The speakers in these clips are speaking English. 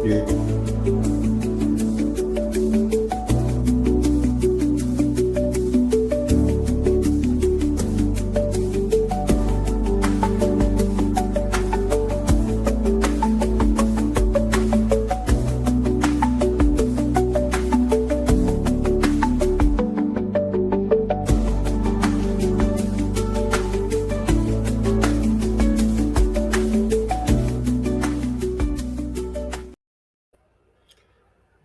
Yeah.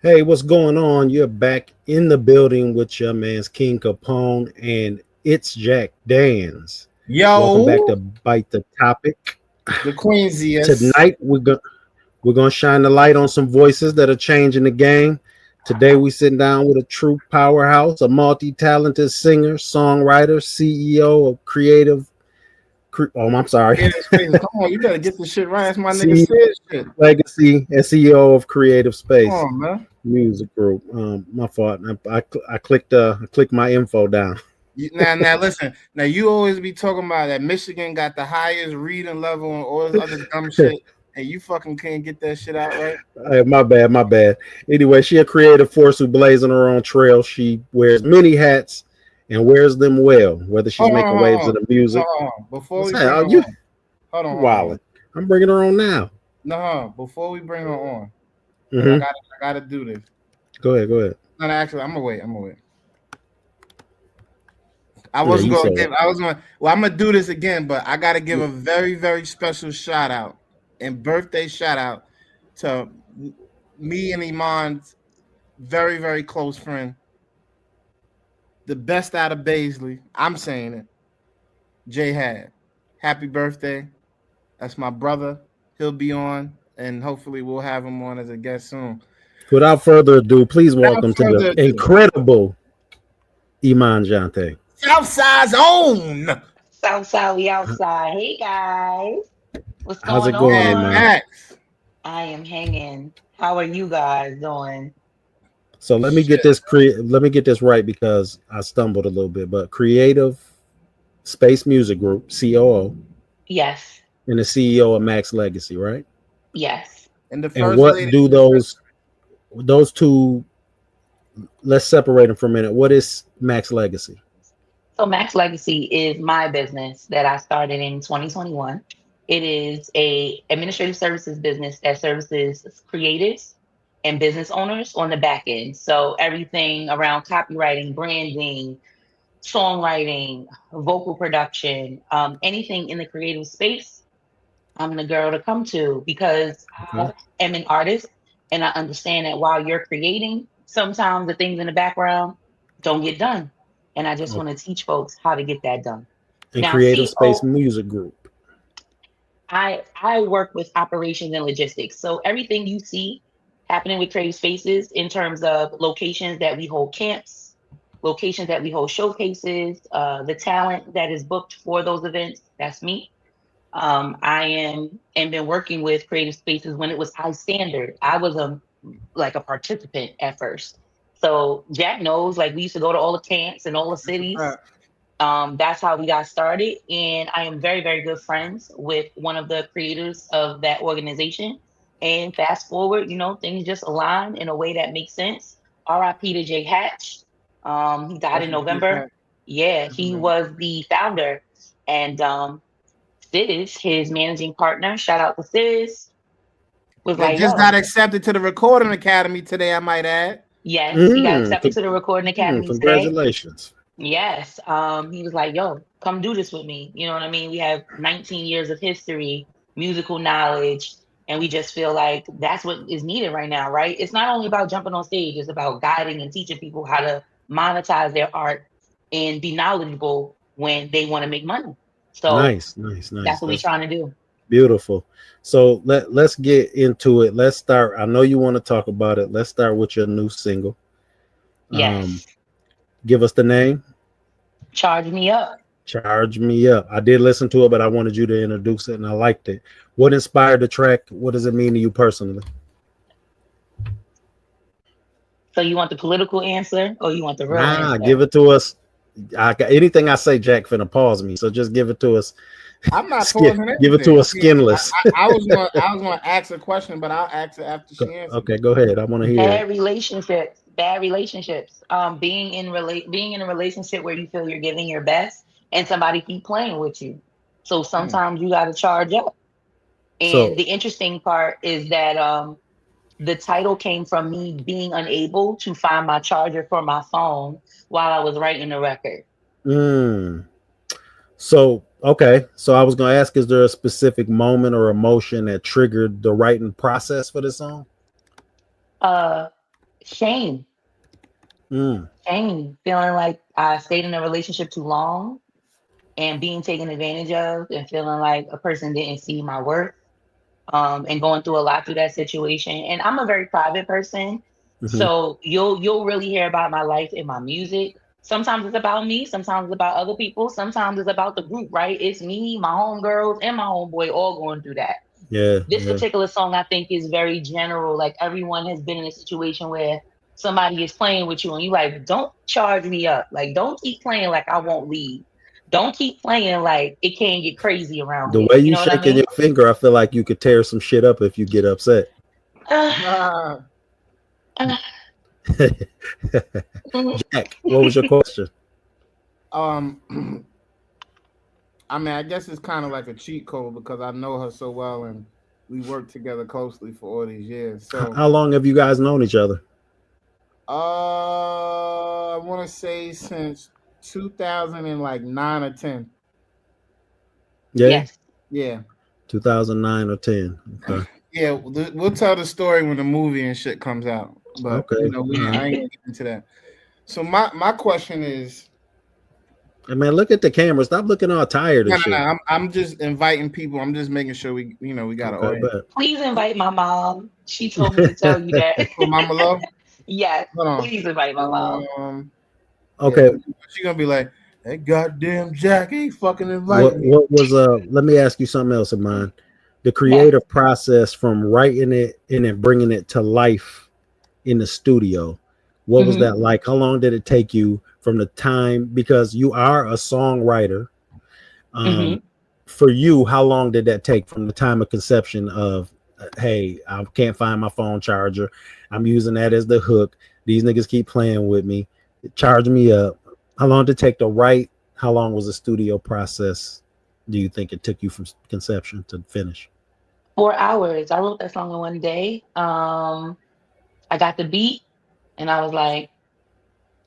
Hey, what's going on? You're back in the building with your man's King Capone, and it's Jack Dans. Welcome back to Yo, Bite the Topic. the Queensiest. Tonight we're gonna shine the light on some voices that are changing the game. Today we sitting down with a true powerhouse, a multi-talented singer, songwriter, CEO of creative. I'm sorry, Yeah, Space. Come on, you better get this shit right. That's my nigga CEO said shit. Legacy and CEO of Creative Come Space on, man. Music Group. My fault. I clicked my info down. Now, listen. Now, you always be talking about that Michigan got the highest reading level and all this other dumb shit, and you fucking can't get that shit out right. Hey, my bad. Anyway, she a creative force who blazing her own trail. She wears many hats and wears them well, whether she's making waves in the music. Hold on. Before What's we that? bring Oh, her you on, hold on. wildin'. I'm bringing her on now. No, before we bring her on, because Mm-hmm. I gotta do this. Go ahead. No, actually, I'm gonna wait. I Yeah, wasn't you gonna said give. it. I'm gonna do this again, but I gotta give a very, very special shout out and birthday shout out to me and Iman's very, very close friend, the best out of Baisley. I'm saying it, Jay Had. Happy birthday! That's my brother. He'll be on, and hopefully we'll have him on as a guest soon. Without further ado, please Without welcome to the further ado, incredible Iman Jaunte. Southside's own South, we outside. Hey guys, what's How's going it going, Mad Iman? on? Max. I am hanging. How are you guys doing? So let me get Shit. this right because I stumbled a little bit. But Creative Space Music Group, COO, Yes, and the CEO of Max Legacy, right? yes. And the And first what lady. do those two? Let's separate them for a minute. What is Max Legacy? So Max Legacy is my business that I started in 2021. It is a administrative services business that services creatives and business owners on the back end. So everything around copywriting, branding, songwriting, vocal production, anything in the creative space, I'm the girl to come to because Okay. I am an artist and I understand that while you're creating, sometimes the things in the background don't get done. And I just want to teach folks how to get that done. And Now, Creative Space CO, Music Group. I work with operations and logistics. So everything you see happening with Creative Spaces in terms of locations that we hold camps, locations that we hold showcases, the talent that is booked for those events, that's me. I am and been working with Creative Spaces when it was high standard. I was a participant at first. So Jack knows, like we used to go to all the camps and all the That's a cities. fact. That's how we got started. And I am very, very good friends with one of the creators of that organization. And fast forward, things just align in a way that makes sense. RIP to Jay Hatch. He died Rest in in peace, November. Max. Yeah, he Definitely. was the founder. And Sis, his managing partner, shout out to Sis, was That like, just got yo, accepted to the Recording Academy today, I might add. yes, he got Mm, accepted to the Recording Academy today. congratulations. Yes. He was like, yo, come do this with me. You know what I mean? We have 19 years of history, musical knowledge, and we just feel like that's what is needed right now, right? It's not only about jumping on stage, it's about guiding and teaching people how to monetize their art and be knowledgeable when they want to make money. So Nice. that's what we're That's trying to do. beautiful. So let's get into it. Let's start. I know you want to talk about it. Let's start with your new single. Um, Yes. give us the name. Charge me up. Charge Me Up. I did listen to it, but I wanted you to introduce it, and I liked it. What inspired the track? What does it mean to you personally? So you want the political answer or you want the real Nah, answer? give it to us. I got anything I say, Jack finna pause me. So just give it to us I'm not Skin, pausing give it to anything. a skinless. I was gonna ask a question, but I'll ask it after she answers. Okay, go ahead. I want to hear it. Bad relationships. Being in a relationship where you feel you're giving your best and somebody keep playing with you. So sometimes you got to charge up. And So, the interesting part is that the title came from me being unable to find my charger for my phone while I was writing the record. mm, so okay. So I was gonna ask, is there a specific moment or emotion that triggered the writing process for this song? Uh, shame, Mm, shame, feeling like I stayed in a relationship too long and being taken advantage of and feeling like a person didn't see my worth, and going through a lot through that situation. And I'm a very private person, hmm. so you'll really hear about my life in my music. Sometimes it's about me, sometimes it's about other people, sometimes it's about the group, right? It's me, my homegirls, and my homeboy all going through that. Yeah, This yeah. particular song, I think, is very general. Like everyone has been in a situation where somebody is playing with you, and you like, don't charge me up. Like, don't keep playing like I won't leave. Don't keep playing like it can't get crazy around The here. way You you know what I shaking mean? your finger, I feel like you could tear some shit up if you get upset. Uh, Ah, uh, mm. Jack, what was your question? um, I mean, I guess it's kind of like a cheat code because I know her so well and we worked together closely for all these years. So, How long have you guys known each other? I want to say since 2009 or 10. Yeah, Yes. Yeah, 2009 or 10. Okay, yeah. We'll tell the story when the movie and shit comes out. But okay. All I right. ain't gonna get into that. So my question is, Hey, man, look at the camera. Stop looking all tired and no. shit. I'm just inviting people. I'm just making sure we got an Okay, audience. bet. Please invite my mom. She told me to tell you that. Oh, Mama Love. Yes. Hold on. Please invite my mom. Yeah, Okay, she gonna be like, that goddamn Jack ain't fucking what inviting me. what was let me ask you something else of mine. The Yes. creative process from writing it and then bringing it to life in the studio. What was Hmm. that like? How long did it take you from the time, because you are a songwriter? Hmm. Um, for you, how long did that take from the time of conception of, hey, I can't find my phone charger. I'm using that as the hook. These niggas keep playing with me. Charge me up. How long did it take to write? How long was the studio process? Do you think it took you from conception to finish? 4 hours. I wrote that song in one day. I got the beat and I was like,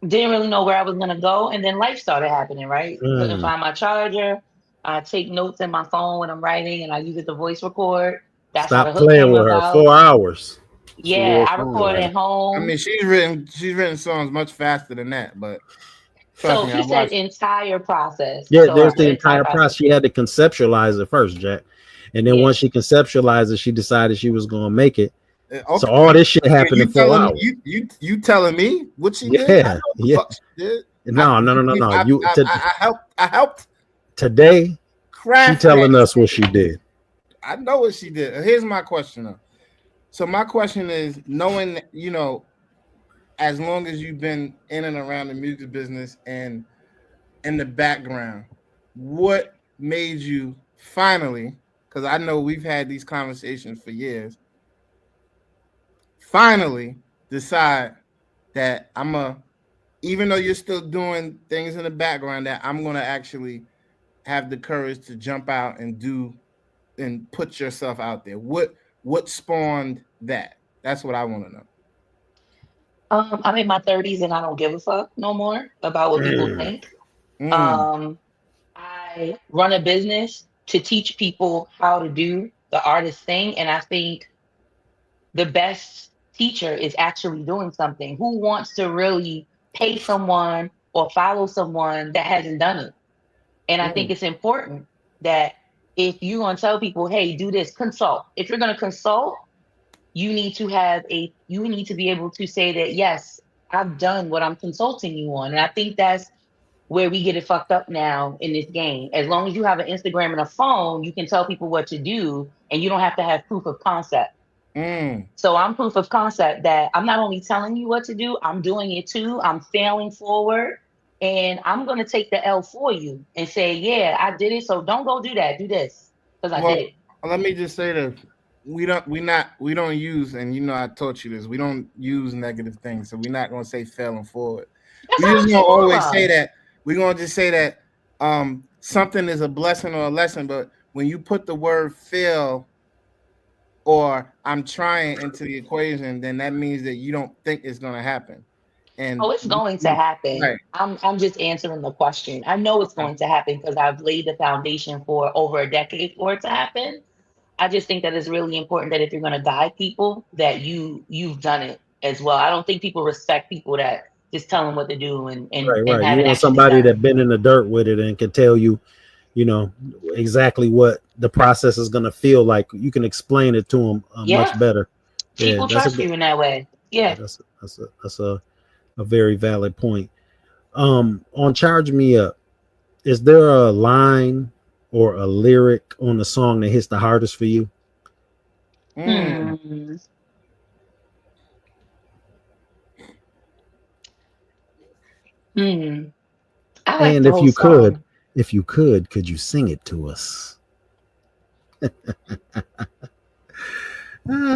didn't really know where I was gonna go. And then life started happening, right? Couldn't Mm, find my charger. I take notes in my phone when I'm writing and I use it to voice record. That's how the stop hook playing came with her. about. 4 hours. She Yeah, real I recorded songwriter. at I home. mean, she's written songs much faster than that, but trust So me, I he said watched. entire process. Yeah, So there's the the entire entire process. process. She had to conceptualize it first, Jack. And then Yeah. once she conceptualized it, she decided she was gonna make it. So Okay, all this shit wait, happened in you four telling me hours. you telling me what she did? I Yeah, know what the yeah. fuck she did. No, no, no, no, no. I helped Today she craft that telling us what shit. she did. I know what she did. Here's my question though. So my question is, knowing that, as long as you've been in and around the music business and in the background, what made you finally? Because I know we've had these conversations for years. Finally, decide that even though you're still doing things in the background, that I'm gonna actually have the courage to jump out and do and put yourself out there. What spawned that? That's what I want to know. I'm in my 30s and I don't give a fuck no more about what people Mm, think. Mm, Um, I run a business to teach people how to do the artist thing. And I think the best teacher is actually doing something. Who wants to really pay someone or follow someone that hasn't done it? And I think mm, it's important that if you're going to tell people, hey, do this, consult. If you're going to consult, you need to be able to say that, yes, I've done what I'm consulting you on. And I think that's where we get it fucked up now in this game. As long as you have an Instagram and a phone, you can tell people what to do and you don't have to have proof of concept. mm. So I'm proof of concept that I'm not only telling you what to do, I'm doing it too. I'm failing forward. and I'm gonna take the L for you and say, yeah, I did it. So don't go do that. Do this because I did Well, it. let me just say this. We don't use, and you know I taught you this. We don't use negative things, so we're not gonna say failing forward. That's We just gonna always say oxymoron. that. We're gonna just say that something is a blessing or a lesson, but when you put the word fail or I'm trying into the equation, then that means that you don't think it's gonna happen. Oh, And it's going to happen. right, I'm just answering the question. I know it's okay. going to happen because I've laid the foundation for over a decade for it to happen. I just think that it's really important that if you're going to guide people, that you've done it as well. I don't think people respect people that just tell them what to do Right, and right. You haven't want actually somebody done it. that been in the dirt with it and can tell you, you know, exactly what the process is going to feel like. You can explain it to them much Yeah, better. Yeah, people that's a trust good. you in that way. Yeah, Yeah. that's a very valid point. On Charge Me Up, is there a line or a lyric on the song that hits the hardest for you? Mm. Hmm. Hmm. I like And the whole song. if you could you sing it to us?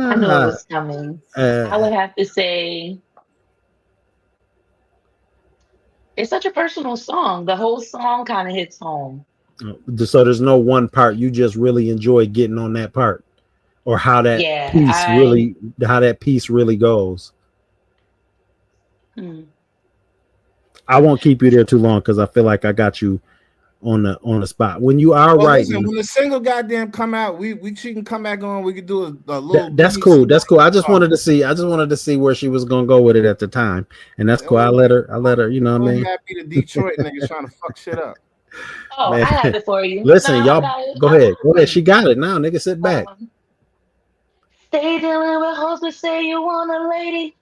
I knew it Ah, was coming. I uh, would have to say it's such a personal song. The whole song kind of hits home. so there's no one part you just really enjoy getting on that part, or Yeah, I how that piece really goes. hmm. I won't keep you there too long because I feel like I got you on the spot. When you are Well, listen, writing, when the single goddamn come out, we she can come back on. We could do a little that's mini cool. single. That's cool. I just wanted to see where she was gonna go with it at the time, and that's cool. I let her. You know what I It mean, might be the Detroit niggas trying to fuck shit up. Oh, man. I have it for you. No, Listen, I y'all, got it. go I ahead, got it go for ahead. She you. got it now, nigga. Sit back. Um, Stay dealing with hoes that say you want a lady,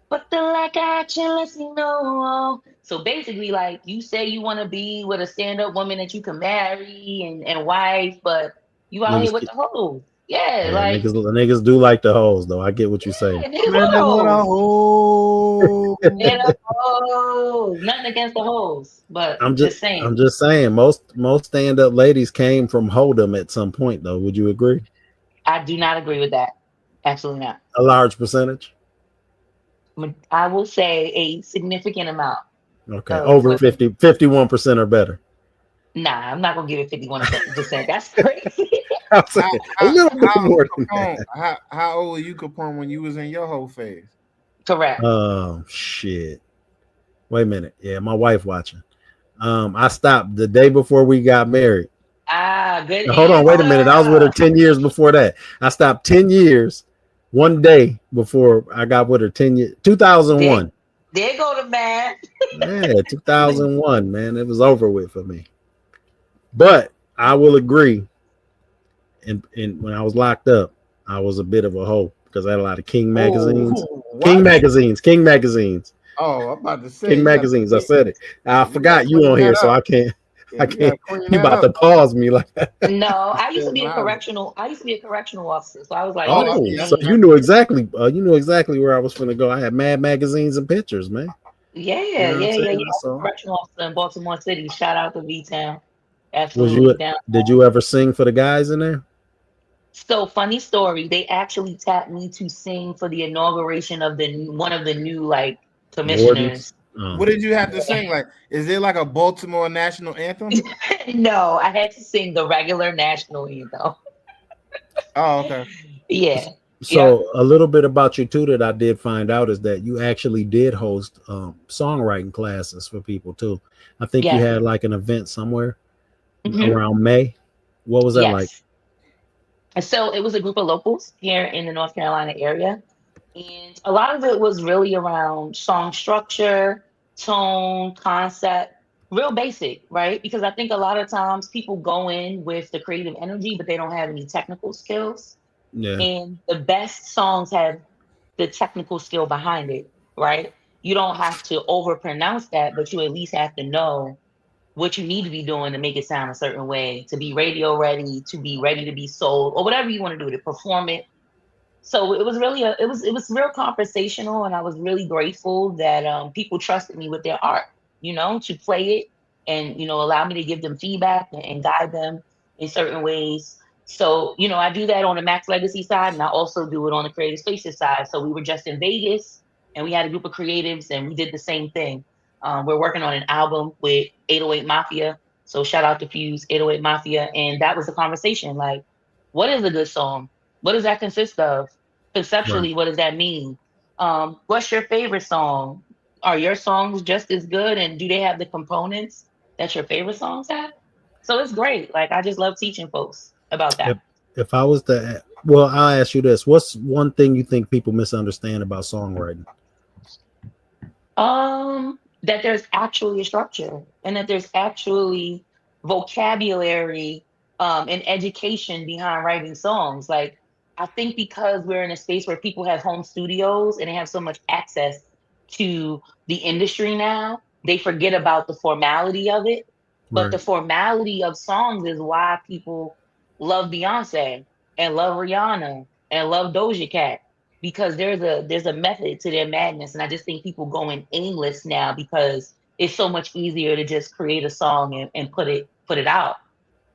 but the lack of action lets me know. So basically, like you say you want to be with a stand-up woman that you can marry and wife, but you out here Niggas, with the hoes. Yeah, yeah, like niggas do like the hoes though. I get what you say. yeah, niggas Man, love the what a hoes. hoe. And the hoes. Nothing against the hoes, but I'm just just I'm saying. just saying most stand up ladies came from Hold'em at some point though. Would you agree? I do not agree with that. Absolutely not. A large percentage. I will say a significant amount Okay, of over women. 51% or better. Nah, I'm not gonna give it 51%. That's crazy. I'm How saying a how little bit how more than Capone? that. How old were you, Capone, when you was in your whole phase? Correct. Oh shit. Wait a minute. Yeah, my wife watching. I stopped the day before we got married. Ah, good Now, hold on, wait a minute. I was with her answer. 10 years before that. I stopped 10 years, one day before I got with her 10 years. There, 2001. there go the man. Yeah, 2001, man. It was over with for me. But I will agree. And when I was locked up, I was a bit of a hoe because I had a lot of King Oh, magazines. King what? magazines. King magazines. Oh, I'm about to say King magazines. I said it. I you gotta forgot you clean on here, that so up. I can't. Yeah, I you gotta can't. clean You that about up. to pause me like that. No, I used Yeah, to be a nah. correctional. I used to be a correctional officer. So I was like, Oh, Oh, listen, yeah, so I ain't you remember. knew exactly. You knew exactly where I was going to go. I had mad magazines and pictures, man. yeah, You yeah, know what I'm yeah, yeah. I saying? was a So, correctional officer in Baltimore City. Shout out to V Town. was Absolutely you? down. Did you ever sing for the guys in there? So funny story. They actually tapped me to sing for the inauguration of the one of the new like Wardens. commissioners. What Oh, did you have to sing? Like, is there like a Baltimore national anthem? No, I had to sing the regular national anthem. Oh, okay. Yeah. Yep. so a little bit about you too that I did find out is that you actually did host songwriting classes for people too. I think you Yes. had like an event somewhere Hmm. around May. What was that like? Yes. So it was a group of locals here in the North Carolina area. And a lot of it was really around song structure, tone, concept, real basic, right? Because I think a lot of times people go in with the creative energy, but they don't have any technical skills. Yeah, And the best songs have the technical skill behind it, right? You don't have to overpronounce that, but you at least have to know what you need to be doing to make it sound a certain way, to be radio ready, to be ready to be sold, or whatever you want to do to perform it. So it was really it was real conversational, and I was really grateful that people trusted me with their art. to play it and, allow me to give them feedback and guide them in certain ways. So, I do that on the Max Legacy side, and I also do it on the Creative Spaces side. So we were just in Vegas, and we had a group of creatives, and we did the same thing. We're working on an album with 808 Mafia. So shout out to Fuse, 808 Mafia. And that was the conversation. Like, what is a good song? What does that consist of? Right. Conceptually, what does that mean? What's your favorite song? Are your songs just as good? And do they have the components that your favorite songs have? So it's great. Like, I just love teaching folks about If that. if I was to, well, I'll ask you this: what's one thing you think people misunderstand about songwriting? That there's actually a structure and that there's actually vocabulary and education behind writing songs. Like, I think because we're in a space where people have home studios and they have so much access to the industry now, they forget about the formality of it. But the Right. formality of songs is why people love Beyonce and love Rihanna and love Doja Cat, because there's a method to their madness. And I just think people going aimless now because it's so much easier to just create a song and put it out.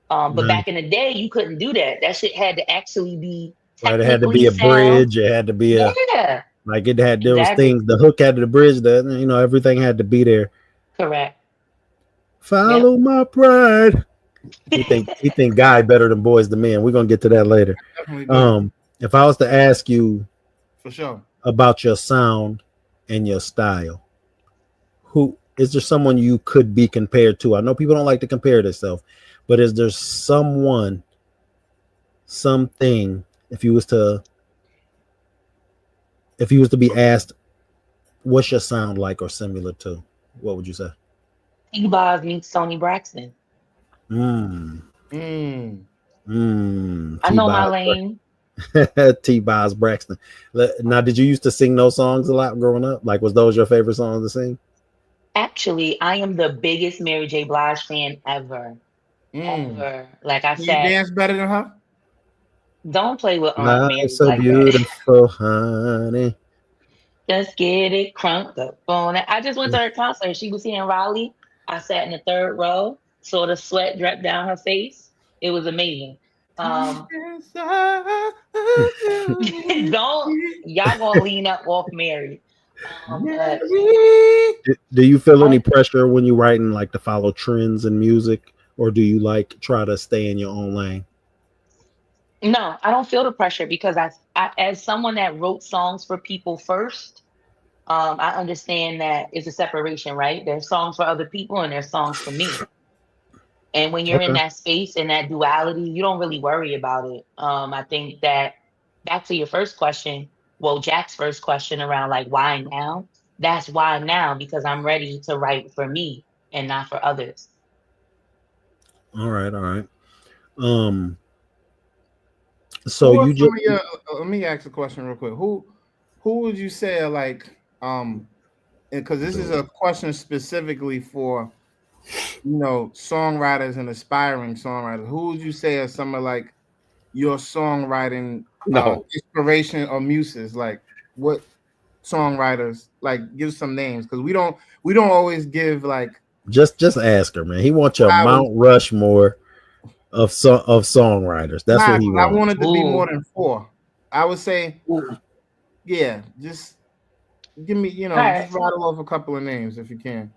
But Right. back in the day, you couldn't do that. That shit had to actually be Right. It had to be technically a sound. bridge. It had to be a Yeah, like it had those exactly. things. The hook had the bridge. That everything had to be there. Correct. Yep. Follow my pride. He think guy better than boys to men. We're gonna get to that later. Definitely do. If I was to ask you For sure. about your sound and your style, who is there someone you could be compared to? I know people don't like to compare themselves, but is there someone, something, if you was to be asked what's your sound like or similar to, what would you say? T-Boz meets Sony Braxton. Mm. Mm. I know my T-Boz lane. T-Boz Braxton. Now, did you used to sing those songs a lot growing up? Like, was those your favorite songs to sing? Actually, I am the biggest Mary J. Blige fan ever. Mm. Ever. Like I Can you said, dance better than her? don't play with Aunt Life's Mary so like that. beautiful, honey. Just get it crunked up on it. I just went to her concert. She was here in Raleigh. I sat in the third row, saw the sweat drip down her face. It was amazing. Um, don't y'all gonna lean up off Mary. But Do you feel any I pressure when you writing, like, to follow trends in music, or do you like try to stay in your own lane? no, I don't feel the pressure because I as someone that wrote songs for people first, I understand that it's a separation, right? There's songs for other people and there's songs for me. And when you're in Okay. that space and that duality, you don't really worry about it. I think that back to your first question, well, Jack's first question around like why now? That's why now, because I'm ready to write for me and not for others. All right. All right. Um. So Who are you some just of your? Let me ask a question real quick. Who would you say are like because this is a question specifically for songwriters and aspiring songwriters. Who would you say are some of like your songwriting no. inspiration or muses? Like what songwriters? Like give some names because we don't always give like Just ask her, man. He wants your flowers. Mount Rushmore of songwriters. That's Nah, what he 'cause I wants. wanted to be more Ooh, than four. I would say, ooh. yeah, just give me, All just right. rattle off a couple of names if you can.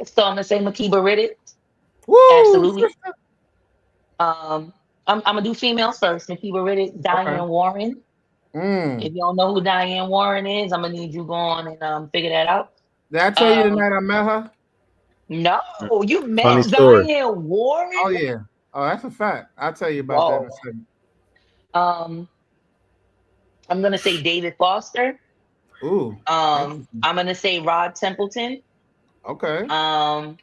So I'm gonna say Makiba Riddick. Woo! Absolutely. I'm gonna do females first. Makiba Riddick, Okay. Diane Warren. Mm. If you don't know who Diane Warren is, I'm gonna need you go on and figure that out. Did I tell you the Um, night I met her? no, you Funny met story. Diane Oh Warren. yeah. Oh, that's a fact. I'll tell you about that in Whoa. a second. Um, I'm gonna say David Foster. Ooh. Interesting. I'm gonna say Rod Templeton. Okay. Um,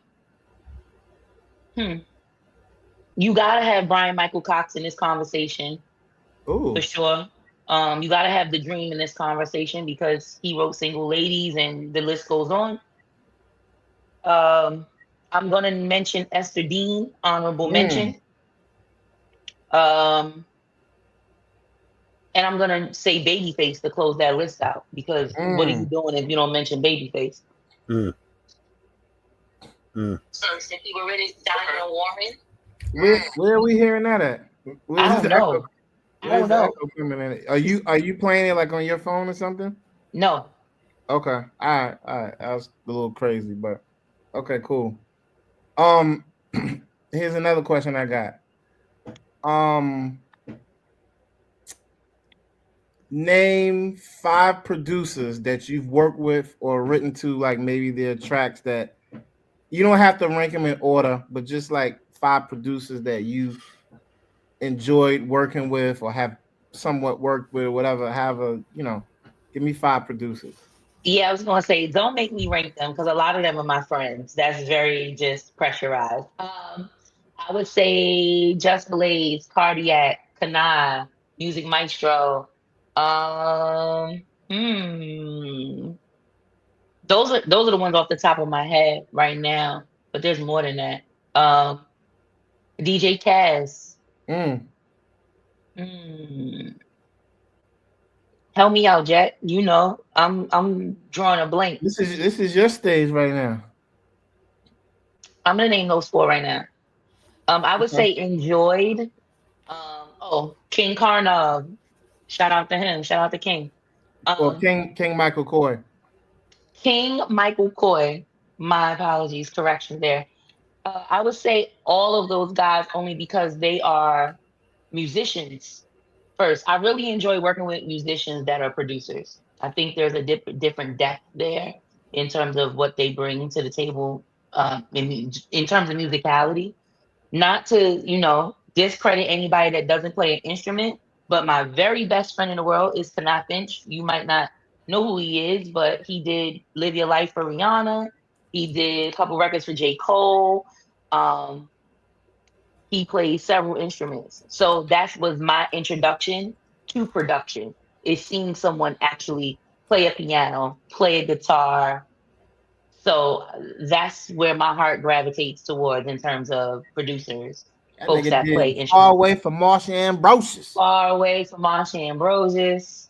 hmm. You gotta have Brian Michael Cox in this conversation for Ooh. sure. You gotta have the Dream in this conversation because he wrote Single Ladies and the list goes on. Um, I'm gonna mention Esther Dean, honorable Mm. mention. Um, and I'm gonna say Babyface to close that list out because what are you Mm. doing if you don't mention Babyface? Mm. Mm. If we were ready, Diana Warren. Where are we hearing that at? I Where's don't this echo? know. I Where's don't the know. echo coming in? Are you playing it like on your phone or something? No. Okay. All right. That was a little crazy, but okay, cool. Um, here's another question I got. Um, name 5 producers that you've worked with or written to, like maybe their tracks that you don't have to rank them in order, but just like 5 producers that you enjoyed working with or have somewhat worked with, or whatever. Give me 5 producers. Yeah, I was gonna say, don't make me rank them because a lot of them are my friends. That's very just pressurized. I would say Just Blaze, Cardiac, Kanai, Music Maestro. Hmm. Those are the ones off the top of my head right now, but there's more than that. Um, DJ Kaz. Mm. Hmm. Help me out, Jack. You know, I'm drawing a blank. This is your stage right now. I'm gonna name those four right now. I would Okay. say enjoyed. King Karnov. Shout out to him. Shout out to King. Or Um, King Michael Coy. King Michael Coy. My apologies, correction there. I would say all of those guys only because they are musicians first. I really enjoy working with musicians that are producers. I think there's a different depth there in terms of what they bring to the table in terms of musicality. Not to, discredit anybody that doesn't play an instrument, but my very best friend in the world is Kanai Finch. You might not know who he is, but he did Live Your Life for Rihanna. He did a couple records for J. Cole. Um, he plays several instruments. So that was my introduction to production, is seeing someone actually play a piano, play a guitar. So that's where my heart gravitates towards in terms of producers, That folks nigga that play did Far instruments. Away from Marsha Ambrosius. Far Away from Marsha Ambrosius,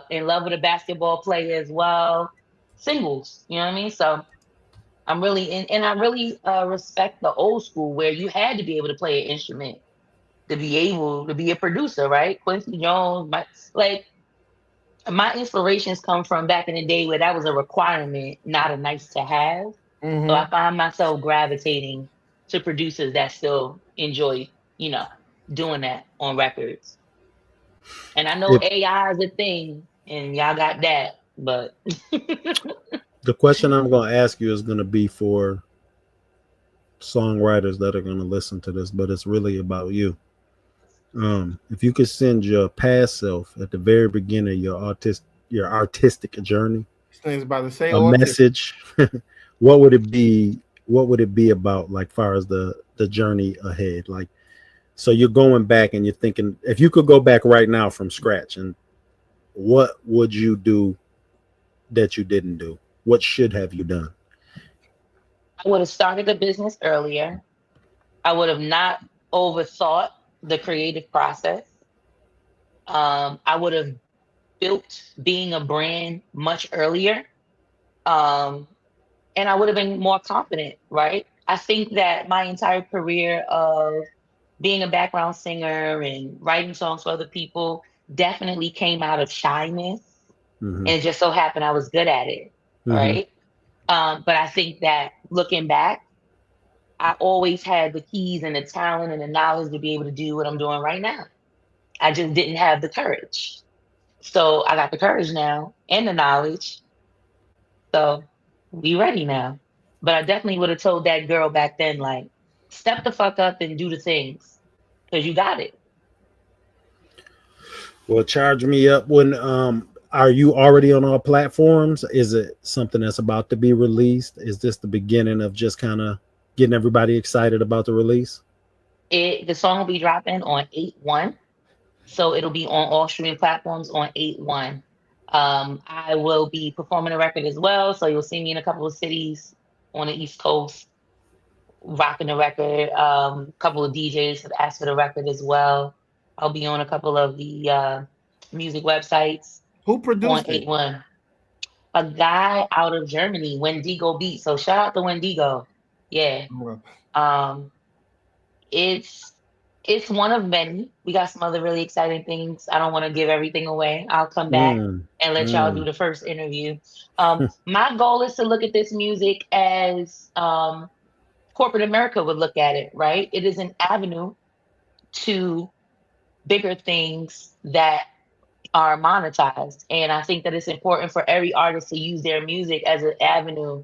In Love with a Basketball Player as well. Singles, you know what I mean? So I'm really and I really respect the old school where you had to be able to play an instrument to be able to be a producer, right? Quincy Jones, like my inspirations come from back in the day where that was a requirement, not a nice to have. So I Mm-hmm. find myself gravitating to producers that still enjoy, you know, doing that on records. And I know If AI is a thing, and y'all got that, but the question I'm going to ask you is going to be for songwriters that are going to listen to this, but it's really about you. If you could send your past self at the very beginning of your artistic journey This thing's about to say a autistic. message, what would it be? What would it be about, like far as the journey ahead? Like, so you're going back and you're thinking, if you could go back right now from scratch, and what would you do that you didn't do? What should have you done? I would have started a business earlier. I would have not overthought the creative process. I would have built being a brand much earlier. Um, and I would have been more confident, right? I think that my entire career of being a background singer and writing songs for other people definitely came out of shyness. Mm-hmm. And it just so happened I was good at it, Mm-hmm. right? But I think that looking back, I always had the keys and the talent and the knowledge to be able to do what I'm doing right now. I just didn't have the courage. So I got the courage now and the knowledge. So we ready now. But I definitely would have told that girl back then, like, step the fuck up and do the things. Cause you got it. Well, charge me up when are you already on all platforms? Is it something that's about to be released? Is this the beginning of just kind of getting everybody excited about the release? The song will be dropping on 8/1. So it'll be on all streaming platforms on 8/1. I will be performing a record as well. So you'll see me in a couple of cities on the East Coast rocking the record. A couple of DJs have asked for the record as well. I'll be on a couple of the music websites Who on produced it? 8/1. A guy out of Germany, Wendigo Beat. So shout out to Wendigo. Yeah. Um, it's it's one of many. We got some other really exciting things. I don't want to give everything away. I'll come back Mm, and let y'all do mm. the first interview. My goal is to look at this music as corporate America would look at it, right? It is an avenue to bigger things that are monetized. And I think that it's important for every artist to use their music as an avenue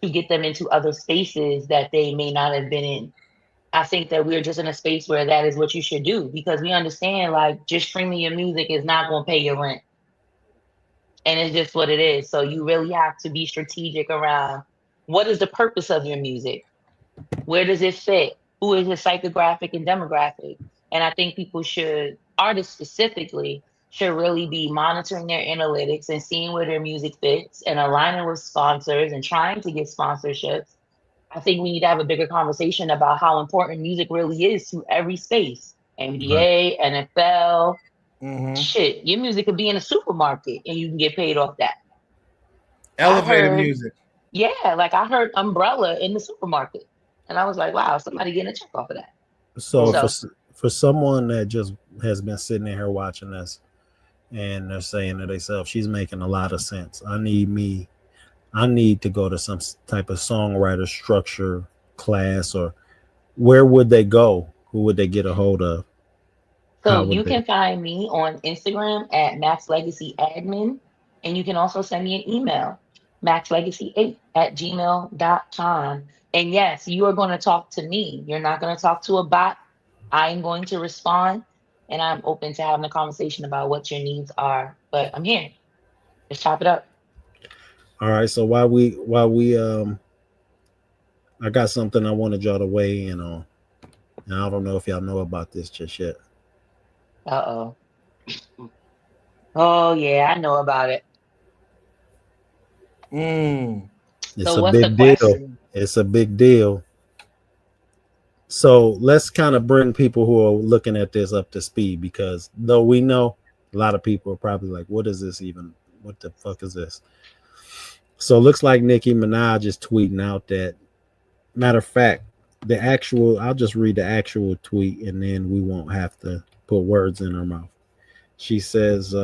to get them into other spaces that they may not have been in. I think that we're just in a space where that is what you should do because we understand like just streaming your music is not going to pay your rent. And it's just what it is. So you really have to be strategic around what is the purpose of your music? Where does it fit? Who is your psychographic and demographic? And I think people should, artists specifically, should really be monitoring their analytics and seeing where their music fits and aligning with sponsors and trying to get sponsorships. I think we need to have a bigger conversation about how important music really is to every space. Right. NBA, NFL, Mm-hmm. shit. Your music could be in a supermarket and you can get paid off that. I Elevator heard, music. yeah, like I heard Umbrella in the supermarket. And I was like, wow, somebody getting a check off of that. So Oh, So for someone that just has been sitting in here watching us and they're saying to themselves, she's making a lot of sense. I need to go to some type of songwriter structure class, or where would they go? Who would they get a hold of? How So would you they? can find me on Instagram at Max Legacy Admin, and you can also send me an email, maxlegacy8@gmail.com. And yes, you are going to talk to me. You're not going to talk to a bot. I'm going to respond, and I'm open to having a conversation about what your needs are. But I'm here. Let's chop it up. All right. So I got something I wanted y'all to weigh in on. And I don't know if y'all know about this just yet. Uh-oh. Oh, yeah, I know about it. mm. It's So a what's the big deal. question? It's a big deal. So let's kind of bring people who are looking at this up to speed, because though we know a lot of people are probably like, what is this even? What the fuck is this? So it looks like Nicki Minaj is tweeting out that, matter of fact, I'll just read the actual tweet and then we won't have to put words in her mouth. She says,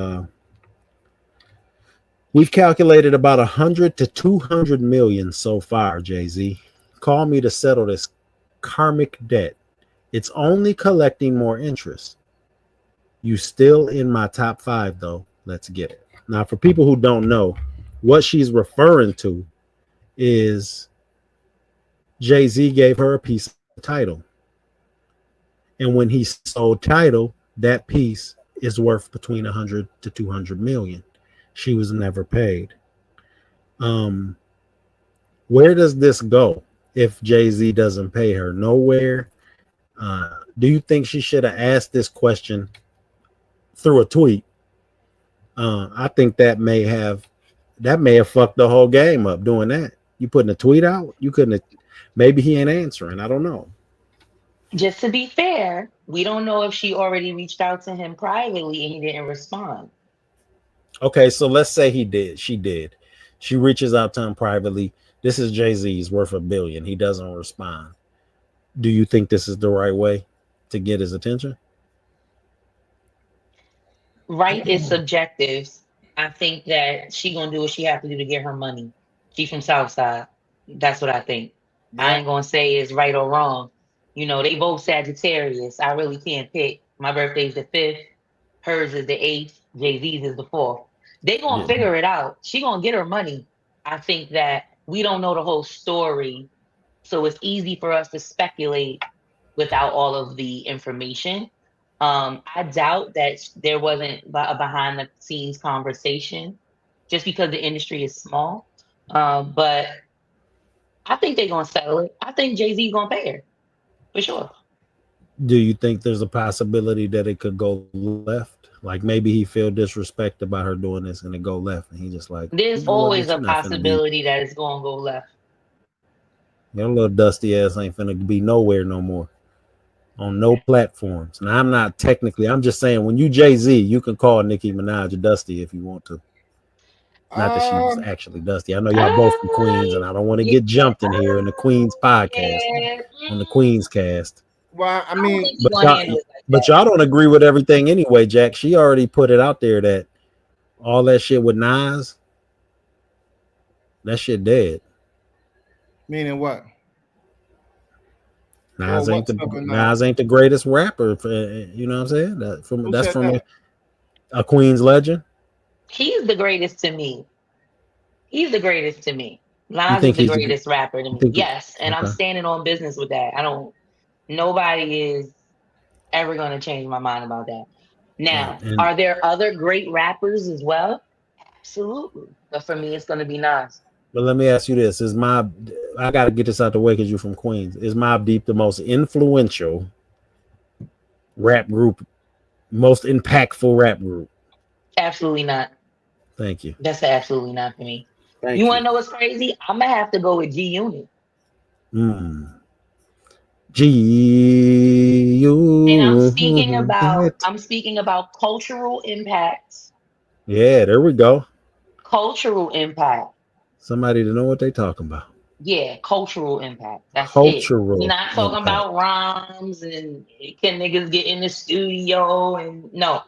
we've calculated about 100 to 200 million so far, Jay-Z. Call me to settle this karmic debt. It's only collecting more interest. You still in my top 5 though. Let's get it. Now, for people who don't know, what she's referring to is Jay-Z gave her a piece of title. And when he sold title, that piece is worth between 100 to 200 million. She was never paid. Um, where does this go if Jay-Z doesn't pay her? Nowhere. Do you think she should have asked this question through a tweet? I think that may have fucked the whole game up doing that. You putting a tweet out, you couldn't have, maybe he ain't answering. I don't know. Just to be fair, we don't know if she already reached out to him privately and he didn't respond. Okay, so let's say he did. She did. She reaches out to him privately. This is Jay-Z's worth $1 billion. He doesn't respond. Do you think this is the right way to get his attention? Right is subjective. I think that she gonna do what she have to do to get her money. She from Southside. That's what I think. I Yep. ain't gonna say it's right or wrong. You know, they both Sagittarius. I really can't pick. My birthday's the 5th. Hers is the 8th. Jay-Z's is the 4th. They gonna Yeah. figure it out. She gonna get her money. I think that we don't know the whole story. So it's easy for us to speculate without all of the information. I doubt that there wasn't a behind the scenes conversation just because the industry is small. But I think they're gonna settle it. I think Jay-Z gonna pay her for sure. Do you think there's a possibility that it could go left? Like maybe he feel disrespect about her doing this and it go left, and he just like, you There's know what, bitch, always you're a not finna be. possibility that it's gonna go left. Your little dusty ass ain't finna be nowhere no more on no platforms. Now I'm not technically. I'm just saying when you Jay-Z, you can call Nicki Minaj a dusty if you want to. Not that she was Um, actually Dusty. I know y'all both from Queens, and I don't want to Yeah, get jumped in here in the Queens podcast, yeah. on the Queens cast. well, I I don't mean, think he's But gonna y'all, handle it like but that. y'all don't agree with everything anyway, Jack. She already put it out there that all that shit with Nas, that shit dead. meaning what? Well, Nas ain't what the stuff in Nas ain't the greatest rapper. You know what I'm saying? Who That's said from that? a Queens legend. He's the greatest to me. He's the greatest to me. You Nas is think the he's greatest rapper to you me. think Yes, and I'm okay? standing on business with that. I don't. Nobody is ever gonna change my mind about that. Now, And are there other great rappers as well? Absolutely. But for me, it's gonna be Nas. but let me ask you this: Is Mob? I got to get this out the way because you're from Queens. Is Mob Deep the most influential rap group, most impactful rap group? Absolutely not. Thank you. That's absolutely not for me. You Thank wanna you. know what's crazy? I'm gonna have to go with G Unit. Mm. G And Unit. I'm speaking about cultural impact. Yeah, there we go. Cultural impact. Somebody to know what they talking about. Yeah, cultural impact. That's it. We're Cultural not talking about impact. rhymes and can niggas get in the studio and no.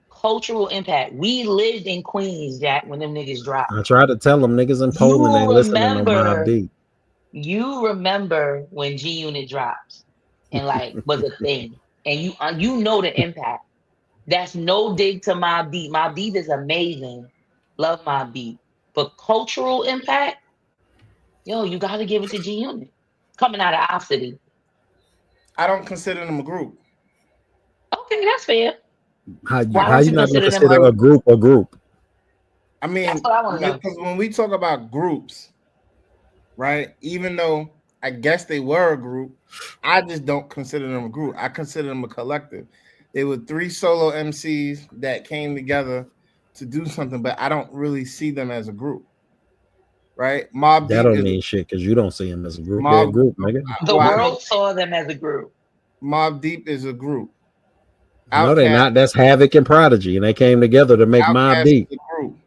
Cultural impact. We lived in Queens, Jack, when them niggas dropped. I try to tell them niggas in Poland You ain't listening to Mob remember, Deep. you remember when G Unit dropped and like was a thing. And you know the impact. That's no dig to Mobb Deep. Mobb Deep is amazing. Love Mobb Deep. But cultural impact, yo, you got to give it to G Unit. Coming out of our city. I don't consider them a group. Okay, that's fair. Why How don't you you not gonna consider them a consider Like, a group? group a group? I That's mean, what I want to know. because when we talk about groups, right? Even though I guess they were a group, I just don't consider them a group. I consider them a collective. They were three solo MCs that came together to do something, but I don't really see them as a group, right? Mob That Deep don't is mean shit because you don't see them as a group. They're a Mob. group, nigga. The Well, I know world saw them as a group. Mob Deep is a group. No, they Outcast, not. That's Havoc and Prodigy, and they came together to make Mob Outcast Deep. is a group.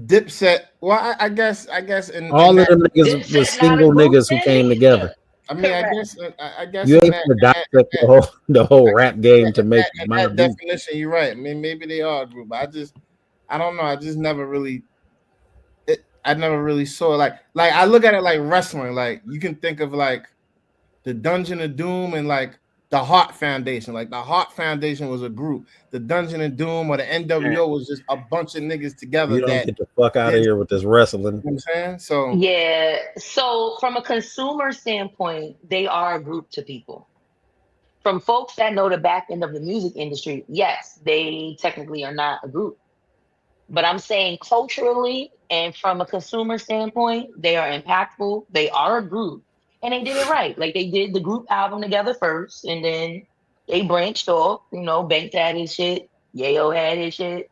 Dipset. Well, I guess in All of that. them niggas was Dipset not a single group niggas who then came together. either. I mean, Correct. I guess You ain't gonna dissect the whole rap game to make in that Mob Deep. definition, you're right. I mean, maybe they are a group. I don't know. I just never really, I never really saw like I look at it like wrestling. Like you can think of like the Dungeon of Doom and like the Heart Foundation. Like the Heart Foundation was a group. The Dungeon of Doom or the NWO was just a bunch of niggas together You don't that get the fuck out of did. here with this wrestling. You know what I'm saying? So Yeah. So from a consumer standpoint, they are a group to people. From folks that know the back end of the music industry, yes, they technically are not a group. But I'm saying culturally and from a consumer standpoint, they are impactful. They are a group. And they did it right. Like they did the group album together first, and then they branched off. You know, Banks had his shit, Yayo had his shit.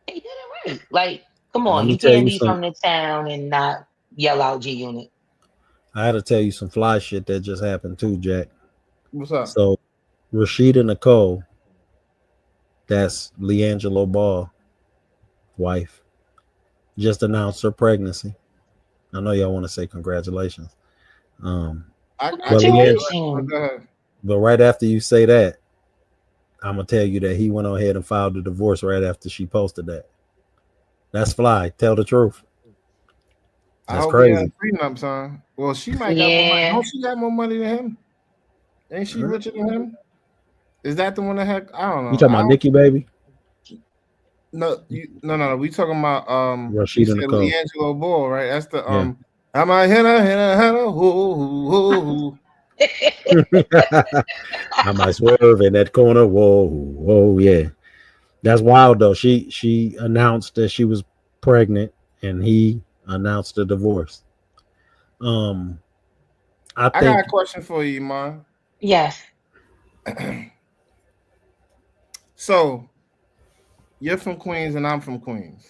They did it right. Like, come Let on, me you tell can't you be some. from the town and not yell out G Unit. I had to tell you some fly shit that just happened too, Jack. what's up? So Rashida Nicole, that's Leangelo Ball wife, just announced her pregnancy. I know y'all want to say congratulations. Um, I but can't. Leanne, Congratulations. Go ahead. but right after you say that, I'm gonna tell you that he went on ahead and filed the divorce right after she posted that. That's fly. Tell the truth. I That's hope he had a crazy. prenup, son. Well, she might got more money. Yeah. Don't she got more money than him? Ain't she richer than him? Is that the one that had? I don't You know. talking about Nikki, baby? No. We talking about you Rashida said Nicole. Leangelo Ball, right? That's the Yeah. I'm a henna hoo. I might swerve in that corner. Whoa, whoa, yeah. That's wild though. She announced that she was pregnant, and he announced the divorce. Um, I I got a think question for you, man. Yes. So you're from Queens and I'm from Queens.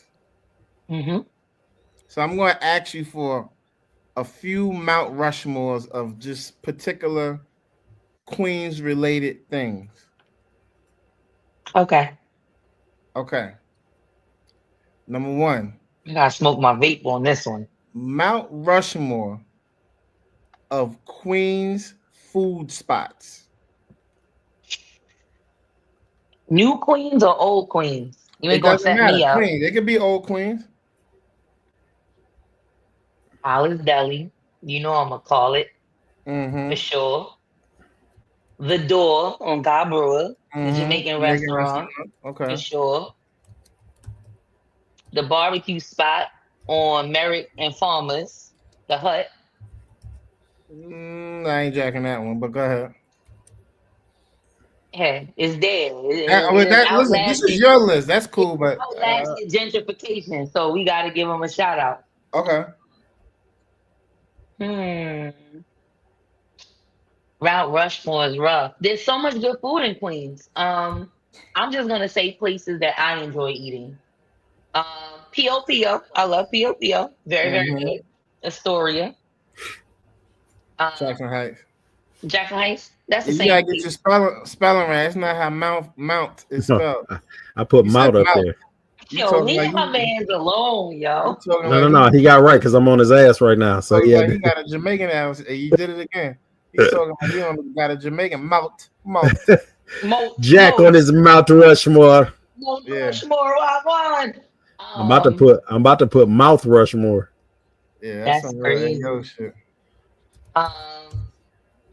Hmm. So I'm going to ask you for a few Mount Rushmores of just particular Queens related things. Okay. Okay. Number one, I gotta smoke my vape on this one. Mount Rushmore of Queens food spots. New Queens or old Queens? You ain't It gonna doesn't set matter. me up. Queens. It could be old Queens. Hollis Deli. You know I'm gonna call it for Mm-hmm. sure. The Door on God Brewer, the Mm-hmm. Jamaican Jamaican restaurant restaurant. for Okay. sure. The barbecue spot on Merrick and Farmers, the Hut. I ain't jacking that one, but go ahead. Hey, it's there. With It that, listen, this is outlasted, your list. That's it cool, but outlasted gentrification, so we got to give them a shout out. okay. Hmm. Route Rushmore is rough. There's so much good food in Queens. I'm just gonna say places that I enjoy eating. P.O.P.O. I love P.O.P.O. Very, very Mm-hmm. good. Astoria. Um, Jackson Heights. Jackson Heights. That's the You same gotta get place. your spelling right. That's not how mount is No, spelled. I put You said mouth up mouth. there. You Yo, talking like leave my man's alone, you yo. talking No, like no, he no. He got right because I'm on his ass right now. So talking yeah, like he got a Jamaican ass. And you did it again. He's talking like he don't got a Jamaican mouth. Jack on Mo, his Mount Rushmore. Yeah, Rushmore, I won. I'm about to put mouth Rushmore. yeah. That's That's some real AO crazy. shit. Um,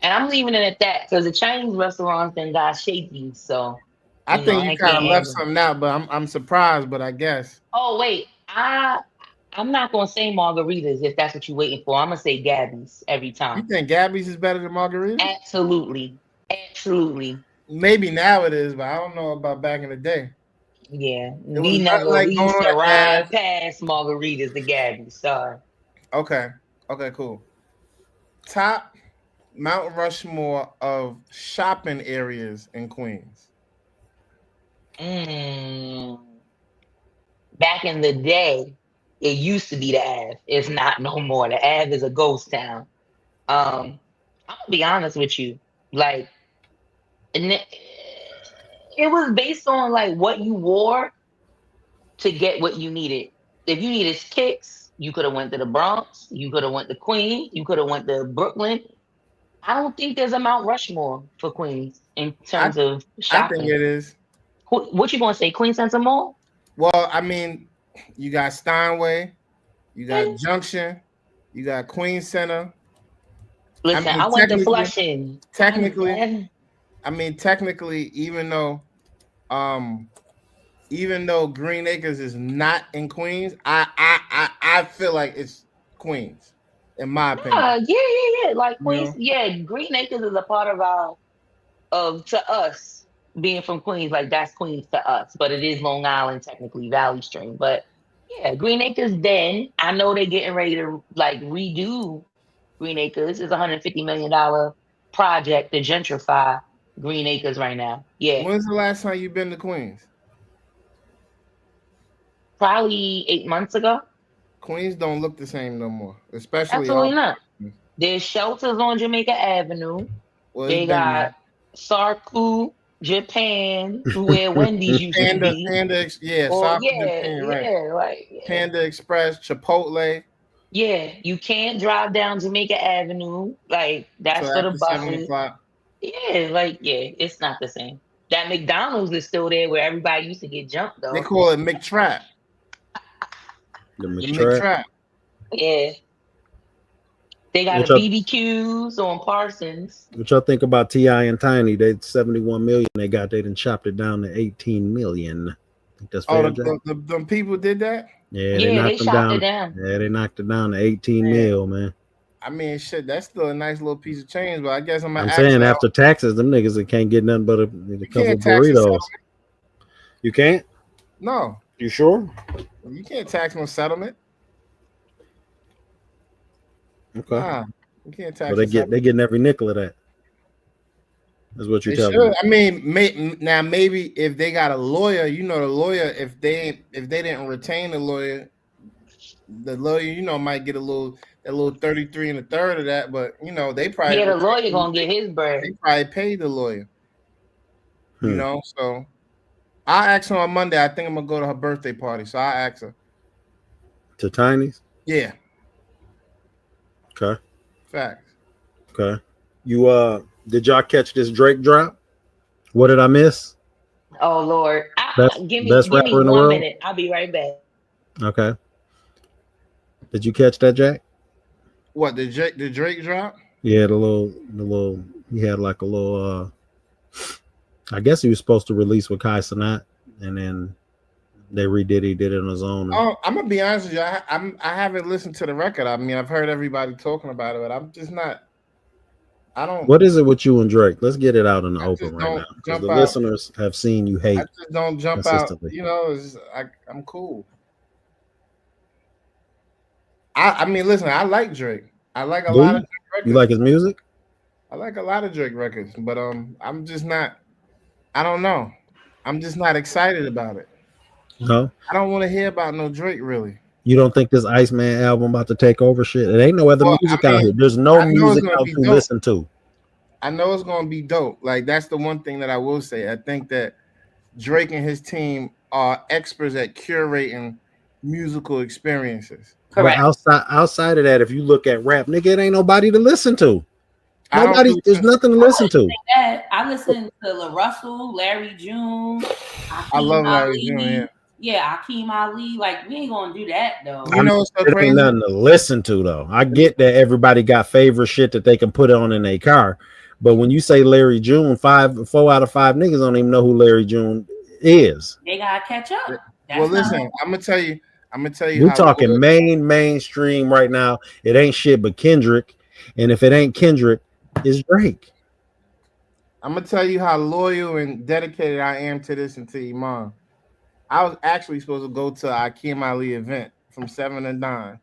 and I'm leaving it at that because the Chinese restaurants then got shaky. So, I think you I kind can't of left have them. something out, but I'm surprised. But I guess Oh wait, I'm not gonna say margaritas if that's what you're waiting for. I'm gonna say Gabby's every you time. think Gabby's is better than margaritas. Absolutely, absolutely. Maybe now it is, but I don't know about back in the day. Yeah, It was nothing we like going used on to the ride ass. past margaritas to Gabby's. Sorry. Okay, okay, cool. Top Mount Rushmore of shopping areas in Queens. Mm. Back in the day, it used to be the Ave. It's not no more. The Ave is a ghost town. I'm gonna be honest with you. Like, and it was based on like what you wore to get what you needed. If you needed kicks, you could have went to the Bronx. You could have went to Queens. You could have went to Brooklyn. I don't think there's a Mount Rushmore for Queens in I terms of I think shopping. it is. What you gonna say? Queens Central Mall? Well, I mean, you got Steinway, you got Eh, Junction, you got Queens Center. I listen, mean, I went to Flushing. technically, I mean, technically, um, even though Green Acres is not in Queens, I feel like it's Queens, in my opinion. Yeah. Like You Queens, know, yeah, Green Acres is a part of our of to us being from Queens, like that's Queens to us, but it is Long Island, technically Valley Stream. But yeah, Green Acres. Then I know they're getting ready to like redo Green Acres. It's $150 million project to gentrify Green Acres right now. Yeah, when's the last time you've been to Queens? probably 8 months ago. Queens don't look the same no more, especially Absolutely all. not. There's shelters on Jamaica Avenue. Well, it's They been got there. Sarku, Japan, where Wendy's used to be. Yeah, Or South Japan, right? yeah. Panda Express, Chipotle. Yeah, you can't drive down Jamaica Avenue. Like So that's for the after 7 buses. o'clock, Yeah, it's not the same. That McDonald's is still there where everybody used to get jumped they though. call it McTrap. The The McTrap. McTrap. Yeah. They got a What y'all, BBQs on Parsons. what y'all think about Ti and Tiny? They 71 million. They done chopped it down to 18 million. Think that's Oh, fair, Jack? the people did that. Yeah, they Yeah, they knocked them chopped it down. down. Yeah, they knocked it down to 18 Man, mil, man. I mean, shit, that's still a nice little piece of change. But I guess I'm gonna I'm ask saying her. after taxes, them niggas that can't get nothing but a You couple can't tax a burritos. settlement. You can't? No, You sure? you can't tax no settlement. Okay. Nah, you can't Well, tax a they settlement. getting every nickel of that. That's what you're They telling should. me. I mean, now maybe if they got a lawyer, the lawyer, if they didn't retain the lawyer, might get a little 33 and a third of that, but they Yeah, probably the lawyer gonna get his bread. they probably paid the lawyer, Hmm. so I'll ask her on Monday. I think I'm gonna go to her birthday party, so I'll ask her. To Tiny's? Yeah, Okay. facts. Okay. You did y'all catch this Drake drop? What did I miss? Oh Lord, give me Best give me rapper in the 1 minute. world? I'll be right back. Okay. Did you catch that, Jack? What the Drake drop? Yeah, the little he had like a little I guess he was supposed to release with Kai Cenat, and then he did it on his own. And Oh, I'm gonna be honest with you. I haven't listened to the record. I mean, I've heard everybody talking about it, but I'm just not. I don't. what is it with you and Drake? Let's get it out in the I open just right now don't because jump the out. listeners have seen you I hate just don't jump out. consistently. I'm cool. I mean, listen. I like Drake. I like a Do lot of you? Drake You records. like his music? I like a lot of Drake records, but I'm just not. I don't know. I'm just not excited about it. No. I don't want to hear about no Drake really. You don't think this Iceman album about to take over shit? It ain't no other Well, music I out mean, here. There's no I know it's music gonna out be to dope. listen to. I know it's gonna be dope. Like that's the one thing that I will say. I think that Drake and his team are experts at curating musical experiences. But Correct. outside of that, if you look at rap, nigga, it ain't nobody to listen to. I don't Nobody, really there's nothing to I listen wouldn't to. say that. I listen to La Russell, Larry June, I Akeem love Larry June. Yeah. Ali. Yeah, Akeem Ali. Like, we ain't gonna do that though. You know what's so It ain't crazy? nothing to listen to though. I get that everybody got favorite shit that they can put on in their car, but when you say Larry June, 4 out of 5 niggas don't even know who Larry June is. They gotta catch up. Well, That's not listen, I'm gonna tell you. I'm gonna tell you We're how talking mainstream right now. It ain't shit but Kendrick, and if it ain't Kendrick, it's Drake. I'm gonna tell you how loyal and dedicated I am to this and to Iman. I was actually supposed to go to a Akeem Ali event from 7 to 9.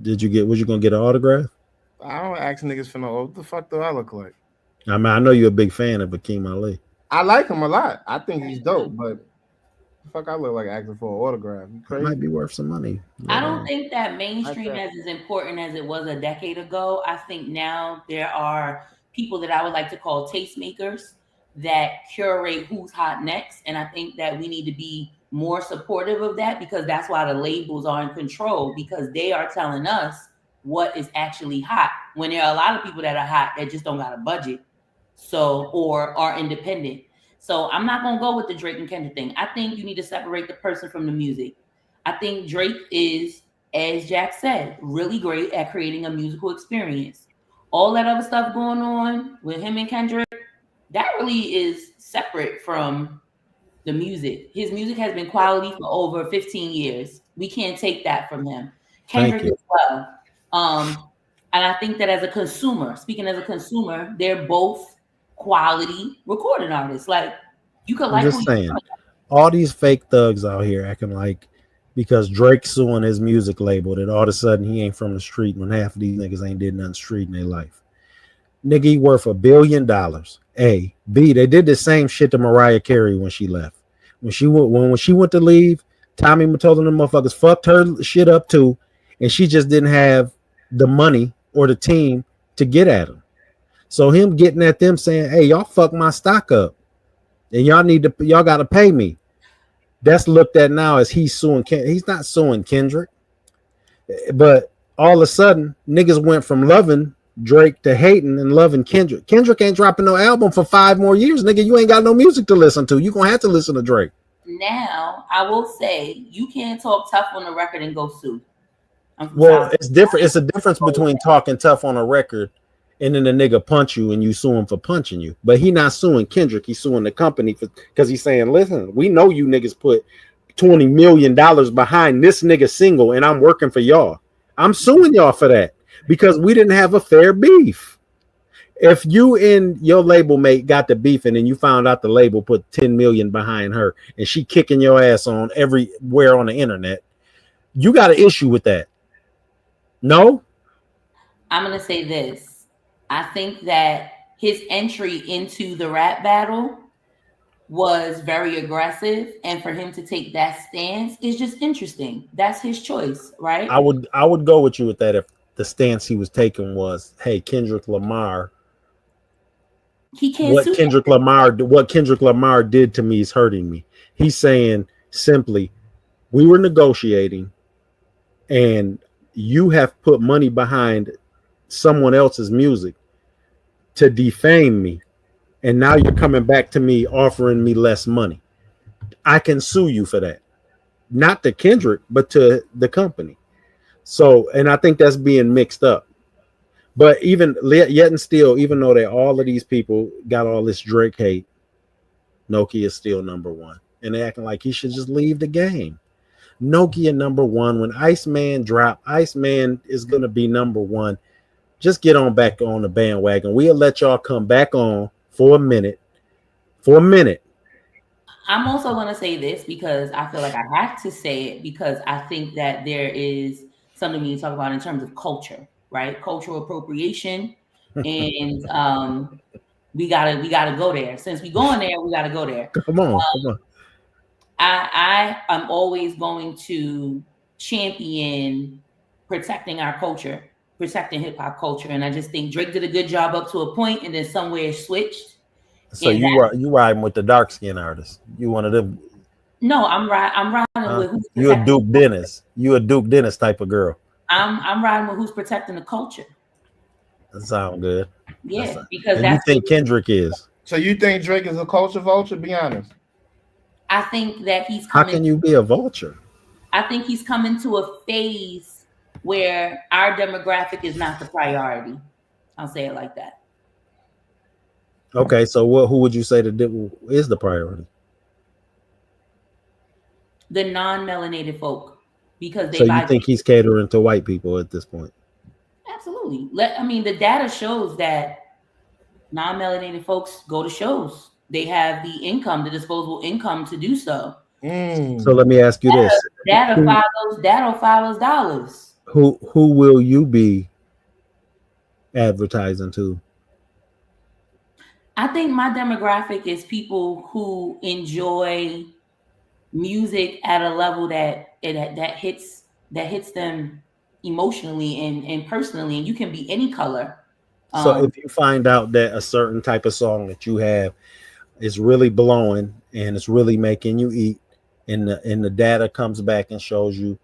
Was you gonna get an autograph? I don't ask niggas for no. What the fuck do I look like? I mean, I know you're a big fan of Hakeem Ali. I like him a lot. I think he's dope, but the fuck I look like asking for an autograph. You It crazy? might be worth some money. I don't think that mainstream Okay. is as important as it was a decade ago. I think now there are people that I would like to call tastemakers that curate who's hot next. And I think that we need to be more supportive of that because that's why the labels are in control because they are telling us what is actually hot when there are a lot of people that are hot that just don't got a budget. So, or are independent. So I'm not gonna go with the Drake and Kendrick thing. I think you need to separate the person from the music. I think Drake is, as Jack said, really great at creating a musical experience. All that other stuff going on with him and Kendrick, that really is separate from the music. His music has been quality for over 15 years. We can't take that from him. Thank Kendrick you. as well. And I think that as a consumer, speaking as a consumer, they're both quality recording artists. Like you could I'm like just who you saying, all these fake thugs out here acting like because Drake's suing his music label that all of a sudden he ain't from the street when half of these niggas ain't did nothing street in their life. Nigga, he worth $1 billion. A. B. They did the same shit to Mariah Carey when she left. When she went to leave, Tommy told them motherfuckers fucked her shit up too, and she just didn't have the money or the team to get at him. So him getting at them saying, "Hey, y'all fuck my stock up, and y'all got to pay me." That's looked at now as he's suing. He's not suing Kendrick, but all of a sudden, niggas went from loving Drake to hating and loving Kendrick. Kendrick ain't dropping no album for 5 more years, nigga. You ain't got no music to listen to. You gonna have to listen to Drake. now, I will say you can't talk tough on the record and go sue. Well, it's different. It's a difference between talking tough on a record and then the nigga punch you and you sue him for punching you. But he not suing Kendrick. He's suing the company because he's saying, listen, we know you niggas put $20 million behind this nigga single and I'm working for y'all. I'm suing y'all for that because we didn't have a fair beef. If you and your label mate got the beef and then you found out the label put 10 million behind her and she kicking your ass on everywhere on the internet, you got an issue with that. No? I'm going to say this. I think that his entry into the rap battle was very aggressive, and for him to take that stance is just interesting. That's his choice, right? I would go with you with that if the stance he was taking was, hey, Kendrick Lamar. He can't what Kendrick Lamar did to me is hurting me. He's saying simply, we were negotiating. and you have put money behind someone else's music to defame me, and now you're coming back to me offering me less money. I can sue you for that. Not to Kendrick, but to the company. So, and I think that's being mixed up. But even yet and still, even though that all of these people got all this Drake hate, Nokia is still number one. And they're acting like he should just leave the game. Nokia number one. When Iceman drop, Iceman is going to be number one. Just get on back on the bandwagon. We'll let y'all come back on for a minute. For a minute. I'm also going to say this because I feel like I have to say it because I think that there is something we need to talk about in terms of culture, right? Cultural appropriation, and we gotta go there. Since we going there, we gotta go there. Come on. I am always going to champion protecting our culture, protecting hip hop culture, and I just think Drake did a good job up to a point, and then somewhere switched. So you riding with the dark skin artist? You one of them? No, I'm riding with who's you a Duke Dennis. You a Duke Dennis type of girl. I'm riding with who's protecting the culture. That sounds good. Yeah, because you think Kendrick is. So you think Drake is a culture vulture? Be honest. I think that he's coming. How can you be a vulture? I think he's coming to a phase where our demographic is not the priority. I'll say it like that. Okay, so who would you say is the priority? The non-melanated folk, because they. So you think he's catering to white people at this point? Absolutely. The data shows that non-melanated folks go to shows. They have the income, the disposable income to do so. So let me ask you this: data follows dollars. Who will you be advertising to? I think my demographic is people who enjoy music at a level that hits them emotionally and personally, and you can be any color. So if you find out that a certain type of song that you have is really blowing and it's really making you eat, and the data comes back and shows you,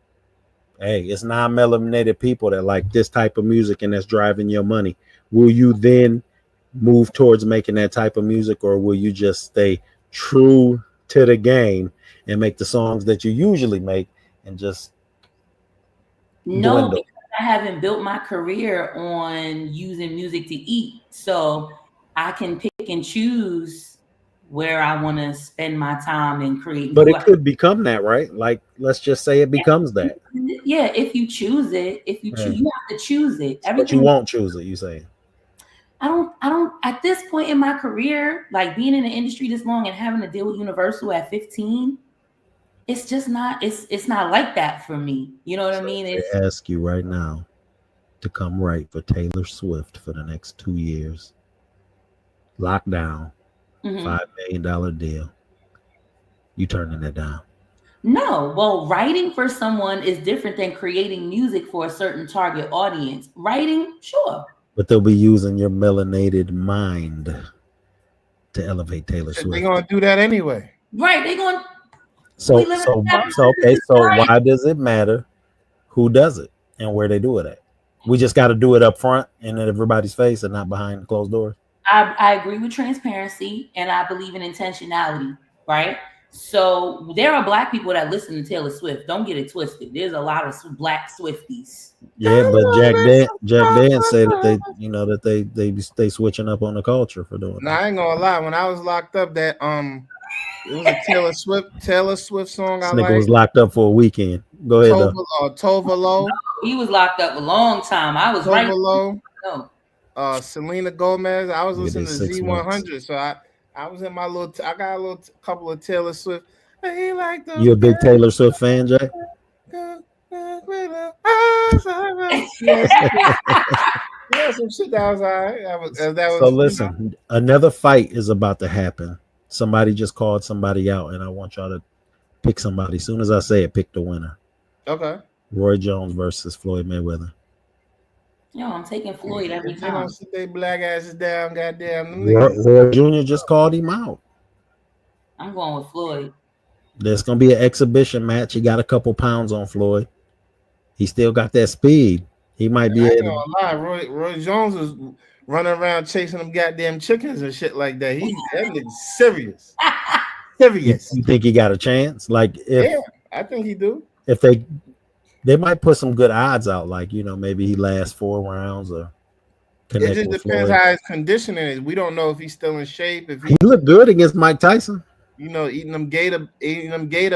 hey, it's non-melanated people that like this type of music and that's driving your money, will you then move towards making that type of music, or will you just stay true to the game and make the songs that you usually make and just no, because I haven't built my career on using music to eat, so I can pick and choose where I want to spend my time and create. But it could become that, right? Like, let's just say it becomes that. Yeah, if you choose it, you have to choose it. But you won't choose it, you say? I don't at this point in my career, like being in the industry this long and having to deal with Universal at 15, it's just not, it's not like that for me. You know what I mean? I ask you right now to come write for Taylor Swift for the next 2 years. Lockdown, $5 million deal. You turning that down? No. Well, writing for someone is different than creating music for a certain target audience. Writing, sure. But they'll be using your melanated mind to elevate Taylor Swift. They're gonna do that anyway, right? They're going. So why does it matter who does it and where they do it at? We just got to do it up front and in everybody's face and not behind closed doors. I agree with transparency and I believe in intentionality, right? So there are Black people that listen to Taylor Swift. Don't get it twisted. There's a lot of Black Swifties. Yeah, but Jack Dan said that they switching up on the culture for doing. I ain't gonna lie. When I was locked up, that it was a Taylor Swift song. This nigga was locked up for a weekend. Go ahead. Tova Lo. No, he was locked up a long time. I was Tova Lo. No. Selena Gomez. I was listening to Z100, so I was in my little. I got a couple of Taylor Swift. You a big Taylor Swift fan, Jack? Yeah, some shit that was all right. So listen, another fight is about to happen. Somebody just called somebody out, and I want y'all to pick somebody. As soon as I say it, pick the winner. Okay. Roy Jones versus Floyd Mayweather. Yo, I'm taking Floyd every time. They don't sit their black asses down, goddamn. Roy Jr. just called him out. I'm going with Floyd. There's gonna be an exhibition match. He got a couple pounds on Floyd. He still got that speed. He might be I ain't able to. gonna lie, Roy Jones was running around chasing them goddamn chickens and shit like that. That nigga's serious. Serious. You think he got a chance? Like Yeah, I think he do. if they might put some good odds out, like maybe he lasts 4 rounds or It connect just with depends Floyd. how his conditioning is. We don't know if he's still in shape, if He he looked good against Mike Tyson. eating them gator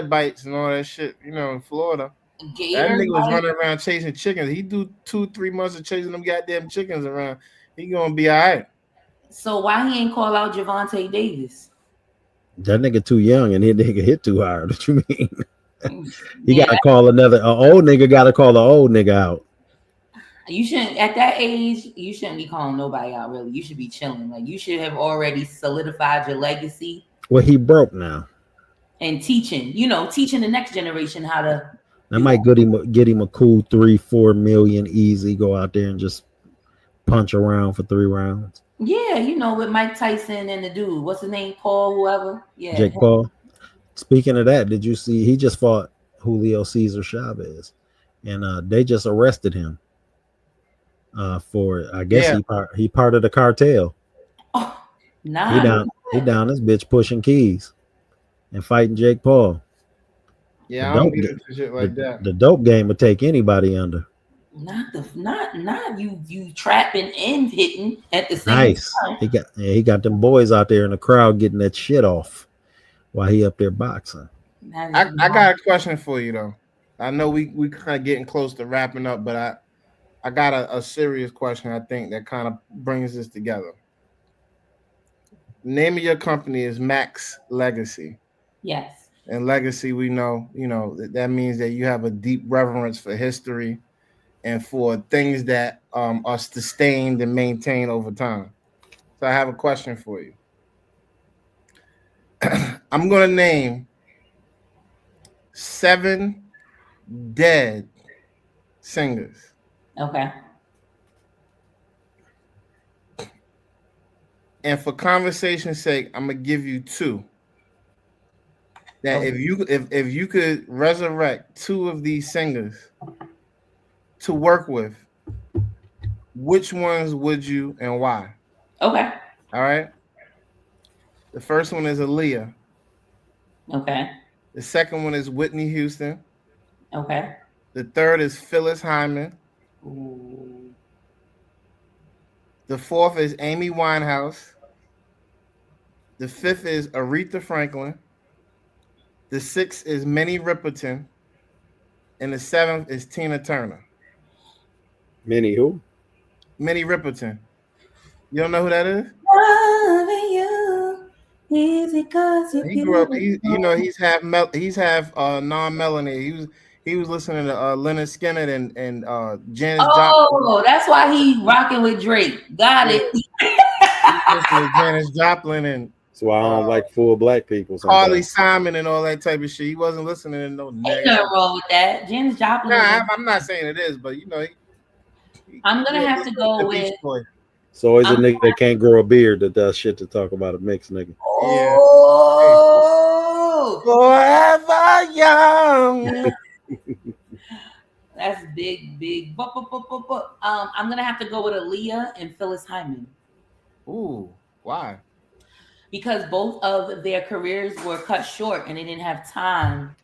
bites and all that shit, in Florida. That Gator nigga was bite. running around chasing chickens. He do 2-3 months of chasing them goddamn chickens around. He gonna be all right. So why he ain't call out Javante Davis? That nigga too young and he nigga hit too hard. What you mean? He Yeah, gotta call an old nigga gotta call the old nigga out. you shouldn't at that age. You shouldn't be calling nobody out. Really, you should be chilling. Like you should have already solidified your legacy Well, he broke now. and teaching. Teaching the next generation how to. That might get him a cool 3-4 million easy. Go out there and just punch around for 3 rounds. Yeah, with Mike Tyson and the dude. What's his name? Paul, whoever. Yeah. Jake Paul. Speaking of that, did you see he just fought Julio Cesar Chavez, and they just arrested him for I guess he part of the cartel. Oh, He nah. down this bitch pushing keys and fighting Jake Paul. Yeah, I don't get into shit like that. The dope game would take anybody under. Not you trapping and hitting at the same Nice. time. He got them boys out there in the crowd getting that shit off while he up there boxing. I got a question for you though. I know we kind of getting close to wrapping up, but I got a serious question. I think that kind of brings this together. The name of your company is Max Legacy. Yes. And legacy, we know, that means that you have a deep reverence for history and for things that are sustained and maintained over time. So I have a question for you. I'm going to name 7 dead singers. Okay. And for conversation's sake, I'm going to give you 2. That if you could resurrect 2 of these singers to work with, which ones would you and why? Okay. All right. The first one is Aaliyah. Okay. The second one is Whitney Houston. Okay. The third is Phyllis Hyman. Ooh. The fourth is Amy Winehouse. The fifth is Aretha Franklin. The sixth is Minnie Riperton. And the seventh is Tina Turner. Minnie who? Minnie Riperton. You don't know who that is? Loving you is because He grew up. He's half non-melanated. He was listening to Leonard Skinner and Janis Joplin. Oh, that's why he rocking with Drake. Got it. He listened to Janis Joplin and That's why I don't like full black people. Carly Simon and all that type of shit. He wasn't listening to no Ain't negative. nothing wrong with that. Janis Joplin. Nah, I'm not saying it is, but I'm gonna have to go with. So always a nigga that can't grow a beard that does shit to talk about a mixed nigga. Oh, Forever young. That's big. I'm gonna have to go with Aaliyah and Phyllis Hyman. Ooh, why? Because both of their careers were cut short and they didn't have time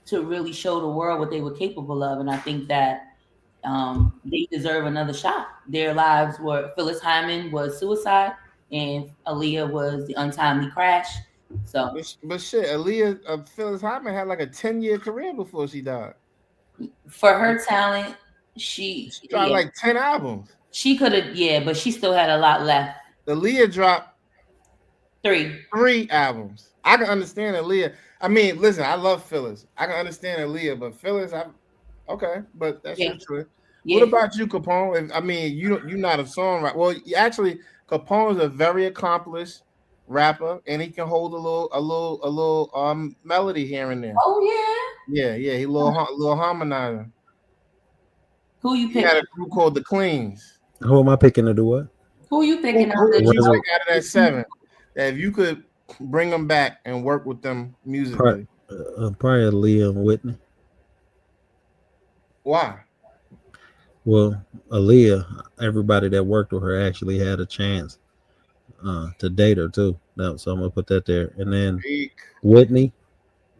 to really show the world what they were capable of. And I think that they deserve another shot. Their lives were, Phyllis Hyman was suicide and Aaliyah was the untimely crash. So, but shit, Aaliyah, Phyllis Hyman had like a 10-year career before she died. For her talent, she dropped like 10 albums. She could have, but she still had a lot left. Aaliyah dropped 3 albums. I can understand Aaliyah. I mean, listen, I love Phyllis. I can understand Aaliyah, but Phyllis, okay, but that's your choice. Yeah. What about you, Capone? You're not a songwriter. Well, actually, Capone's a very accomplished rapper, and he can hold a little melody here and there. Oh yeah, he little harmonizer. Who you picking? He had a group called the Cleans. Who am I picking to do what? Who you picking? Who you pick out of that 7? That if you could bring them back and work with them musically, probably Aaliyah and Whitney. Why? Well, Aaliyah, everybody that worked with her actually had a chance to date her too. So I'm gonna put that there. And then Eek. Whitney,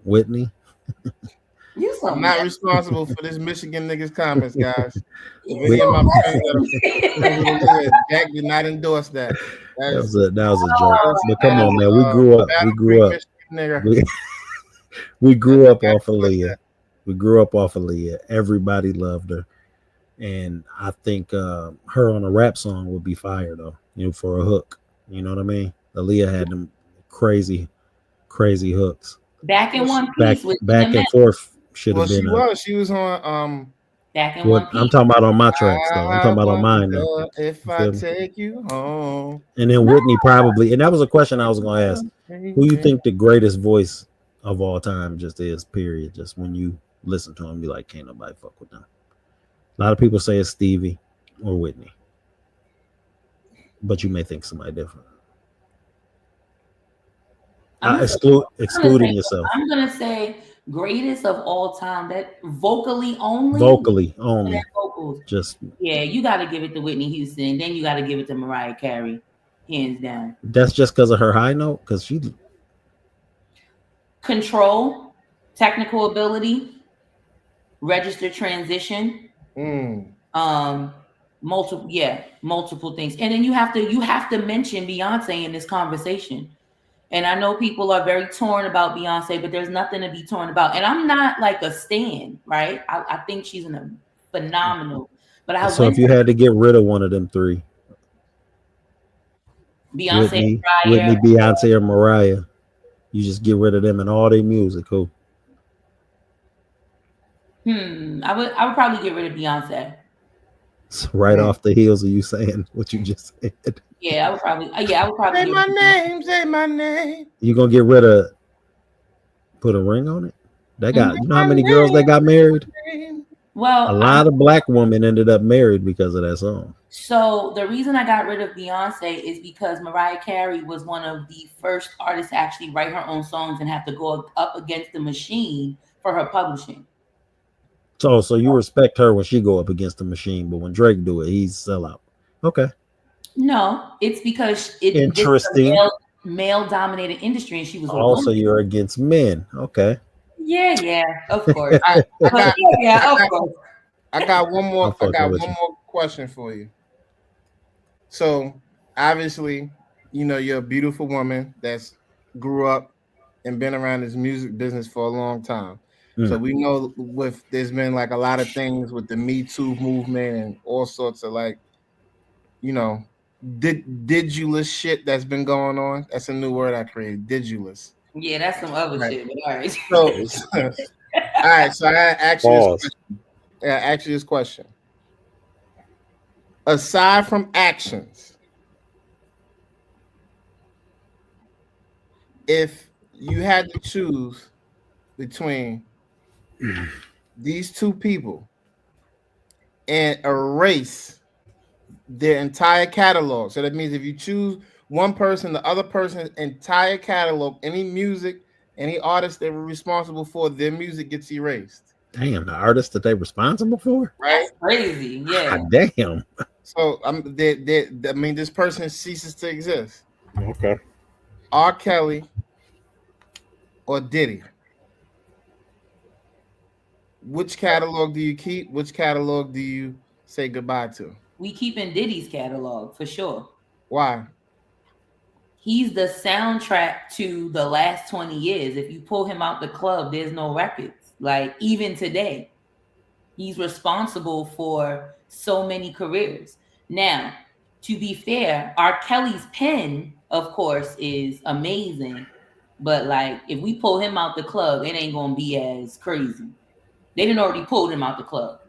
Whitney. You I'm some not responsible for this Michigan niggas comments, guys. If any Whit- of my friends that are friends with you Aaliyah, Jack did not endorse that. That is that was a joke. that is, But that come is on, man, we a grew up. We Battle grew Creek, up. Michigan nigga We, we that grew did up not off endorse Aaliyah. that. We grew up off Aaliyah. Everybody loved her, and I think her on a rap song would be fire though. For a hook. You know what I mean? Aaliyah had them crazy, crazy hooks. back Well, in she, one Back piece with back DMX. and forth should well, have she been a. was. She was on Back in What one I'm piece. talking about on my tracks though. I'm I talking about on mine though. wonder if You I feel me? take you home. And then No, Whitney probably, and that was a question I was gonna ask. Who you Baby. think the greatest voice of all time just is? Period. Just when you listen to him, be like, can't nobody fuck with them. A lot of people say it's Stevie or Whitney, but you may think somebody different. I'm gonna say, I'm gonna Excluding say, yourself. I'm gonna say greatest of all time. That vocally only, Vocally and that only. vocals. Just Yeah, you got to give it to Whitney Houston. Then you got to give it to Mariah Carey, hands down. that's just because of her high note. Because she Control, technical ability, register transition, Mm. multiple things. And then you have to mention Beyonce in this conversation. And I know people are very torn about Beyonce, but there's nothing to be torn about. And I'm not like a stan, right? I think she's phenomenal. But I so if went you to had to get rid of one of them three, Beyonce, Whitney, Mariah. Beyonce, or Mariah, you just get rid of them and all their music. Who? I would probably get rid of Beyonce. Right Mm. off the heels of you saying what you just said. Yeah, I would probably. Say get my rid of name. Say my name. You gonna get rid of put a ring on it? They Mhm. got you know how My many girls that name. got married? Name. A Well, lot of black women ended up married because of that song. so the reason I got rid of Beyonce is because Mariah Carey was one of the first artists to actually write her own songs and have to go up against the machine for her publishing. So you respect her when she go up against the machine, but when Drake do it, he's sell out. Okay. No, it's because this is a Interesting. male dominated industry, and she was a Also, woman. you're against men. Okay. Yeah, of course. I But got yeah, I of got course. I got one more. I'm I fucking got with one you. more question for you. So obviously, you're a beautiful woman that's grew up and been around this music business for a long time. So Mm. we know there's been like a lot of things with the Me Too movement and all sorts of like, you know, didulous shit that's been going on. That's a new word I created. Didulous. Yeah, that's some other Right. shit. But all right. So all right. So I ask you this Pause. question. Ask you this question. Aside from actions, if you had to choose between these two people and erase their entire catalog, so that means if you choose one person, the other person's entire catalog, any music, any artist they were responsible for, their music gets erased. Damn, the artist that they responsible for? Right? That's crazy. Yeah. God damn. So I mean, this person ceases to exist. Okay. R. Kelly or Diddy? Which catalog do you keep? Which catalog do you say goodbye to? We keeping Diddy's catalog for sure. Why? He's the soundtrack to the last 20 years. If you pull him out the club, there's no records. Like even today, he's responsible for so many careers. Now, to be fair, R. Kelly's pen, of course, is amazing. But like if we pull him out the club, it ain't gonna be as crazy. They didn't already pulled him out the club.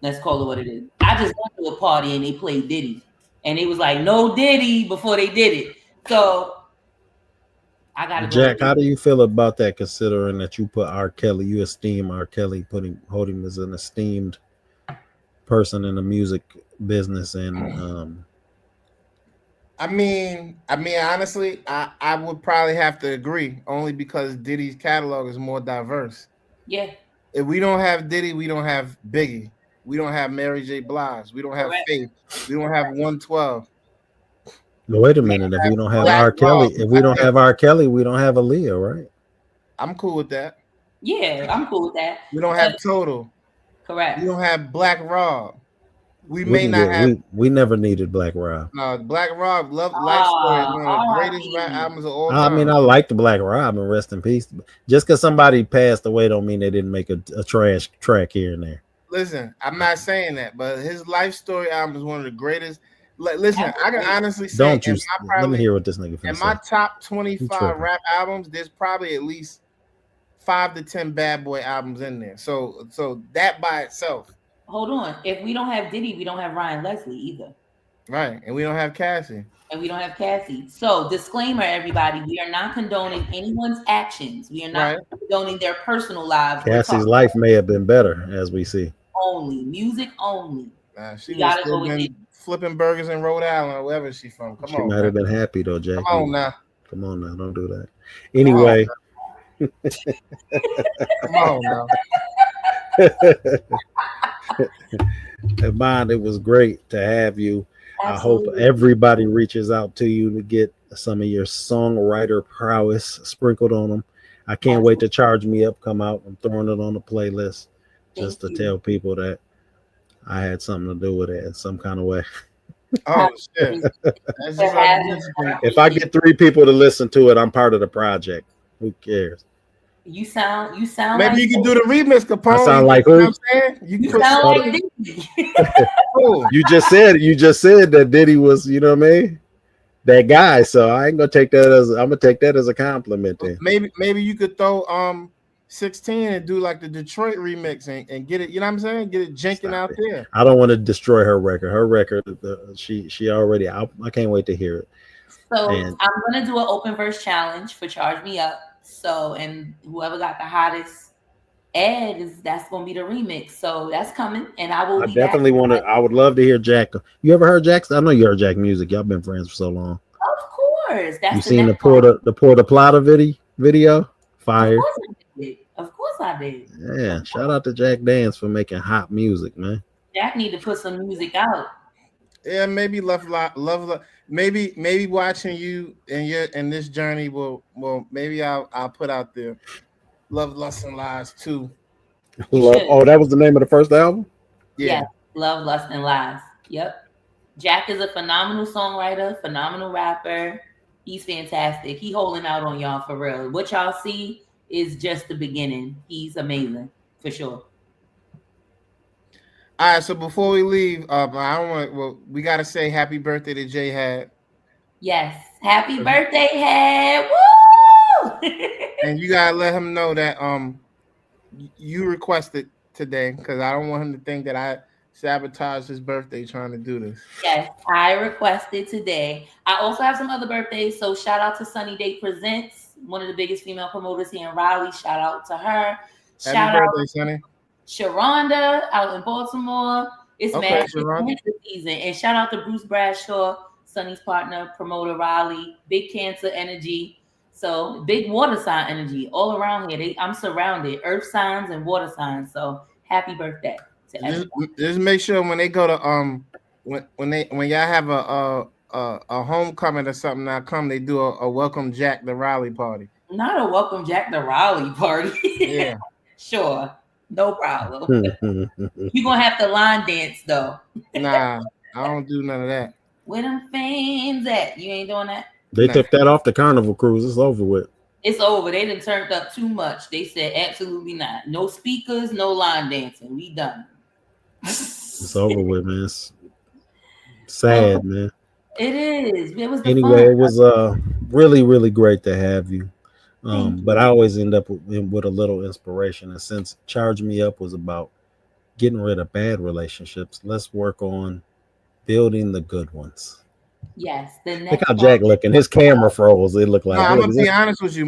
Let's call it what it is. I just went to a party and they played Diddy. And it was like no Diddy before they did it. So I gotta go. Jack, how do you feel about that? Considering that you put R. Kelly, you esteem R. Kelly, hold him as an esteemed person in the music business, and I mean, honestly, I would probably have to agree, only because Diddy's catalog is more diverse. Yeah. If we don't have Diddy, we don't have Biggie. We don't have Mary J. Blige. We don't have Correct. Faith. We don't have 112. But wait a We minute. If don't we have don't have Black R. Kelly, Rob. if we don't have R. Kelly, we don't have Aaliyah, right? I'm cool with that. Yeah, I'm cool with that. We don't But have Total. correct. We don't have Black Rob. We We may can not get have we never needed Black Rob. Black Rob. Love Life Story is one of the greatest rap R.I.P. albums of all I mean, time. I liked Black Rob and rest in peace. Just because somebody passed away don't mean they didn't make a trash track here and there. Listen, I'm not saying that, but his Life Story album is one of the greatest. Listen, I can honestly say Don't you? Let me hear what this nigga in finna my say. top You 25 tripping. rap albums, there's probably at least 5 to 10 Bad Boy albums in there. So that by itself, Hold on. If we don't have Diddy, we don't have Ryan Leslie either. right? And we don't have Cassie. And we don't have Cassie. So, disclaimer, everybody, we are not condoning anyone's actions. We are not Right. condoning their personal lives. We're Cassie's talking life may have been better, as we see. only music only. She You was gotta still go with been it. flipping burgers in Rhode Island or wherever she's from. Come She on, might man. have been happy though, Jack. Come on now. Come on now, don't do that. Anyway, Come on now. Iman, it was great to have you. I hope Absolutely. everybody reaches out to you to get some of your songwriter prowess sprinkled on them. I can't wait to Charge Me Up come out. I'm throwing it on the playlist just Thank to you. tell people that I had something to do with it in some kind of way. Oh shit. That's just like Michigan. If I get 3 people to listen to it, I'm part of the project. Who cares? You sound Maybe like you can do the remix, Capone. I sound like You know who? what I'm saying? You can you put sound some- like Diddy. Cool. You just said that Diddy was, you know what I mean? That guy. So I ain't gonna take that as I'm gonna take that as a compliment then. Maybe you could throw 16 and do like the Detroit remix and get it, you know what I'm saying? Get it jinking out there. I don't want to destroy her record. Her record, she already. I can't wait to hear it. So And- I'm gonna do an open verse challenge for Charge Me Up. So and whoever got the hottest that's gonna be the remix. So that's coming, and I will. I be definitely back. want to. I would love to hear Jack. You ever heard Jack's? I know you heard Jack music. Y'all been friends for so long. Of course, that's You the seen the next one. Porta Plata video? Fire. Of course I did. Of course I did. Yeah. Shout out to Jack Dance for making hot music, man. Jack need to put some music out. Yeah, maybe love maybe watching you and this journey will maybe I'll put out there Love, Lust, and Lies too. Oh, that was the name of the first album? Yeah. Yes, Love, Lust, and Lies. Yep. Jack is a phenomenal songwriter, phenomenal rapper. He's fantastic. He holding out on y'all for real. What y'all see is just the beginning. He's amazing for sure. All right, so before we leave, we gotta say happy birthday to J Had. Yes. Happy birthday, Head. Woo! And you gotta let him know that you requested today because I don't want him to think that I sabotaged his birthday trying to do this. Yes, I requested today. I also have some other birthdays. So shout out to Sunny Day Presents, one of the biggest female promoters here in Raleigh. Shout out to her. Shout Happy out birthday, Sonny. Sharonda out in Baltimore. It's Okay, Mad Sharonda. Cancer season. And shout out to Bruce Bradshaw, Sonny's partner, promoter Raleigh, big cancer energy. So big water sign energy all around here. I'm surrounded, earth signs and water signs. So happy birthday to everyone. Just make sure when they go to when y'all have a homecoming or something now they do a welcome Jack the Raleigh party. Not a welcome Jack the Raleigh party. Yeah. Sure. No problem. You're gonna have to line dance though. Nah, I don't do none of that. Where them fans at? You ain't doing that? They took that off the Carnival cruise. It's over with. It's over. They done turned up too much. They said absolutely not. No speakers, no line dancing. We done. It's over with, man. It's sad, man. It is. It was the Anyway, fun. it was really, really great to have you. Thank But I always end up with a little inspiration. And since Charge Me Up was about getting rid of bad relationships, let's work on building the good ones. Yes. The Look next how Jack one- looking. His camera froze. It looked like. No, I'm look, gonna is be that- honest with you.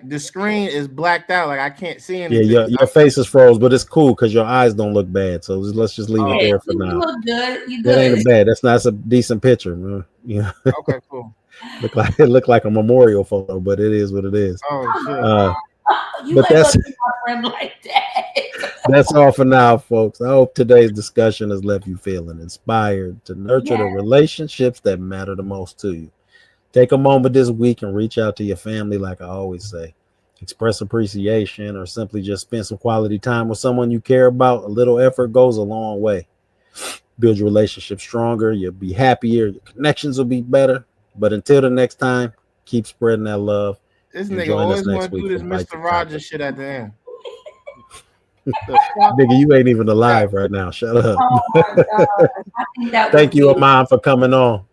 The screen is blacked out. Like I can't see yeah, anything. your face is froze, but it's cool because your eyes don't look bad. So let's just leave it Hey, there for you now. look good. You That ain't good. bad. That's a decent picture, man. Yeah, Okay, cool. it looked like a memorial photo, but it is what it is. Oh shit. You But ain't that's gonna be my friend like that. that's all for now, folks. I hope today's discussion has left you feeling inspired to nurture the Yes. relationships that matter the most to you. Take a moment this week and reach out to your family, like I always say. Express appreciation or simply just spend some quality time with someone you care about. A little effort goes a long way. Build your relationship stronger. You'll be happier. Your connections will be better. But until the next time, keep spreading that love This and nigga join us always next want to week do for this Bites Mr. of Rogers Topic. shit at the end. The fuck? Nigga, you ain't even alive right now. Shut up. Oh my God. I think that Thank was you, beautiful. Iman, for coming on.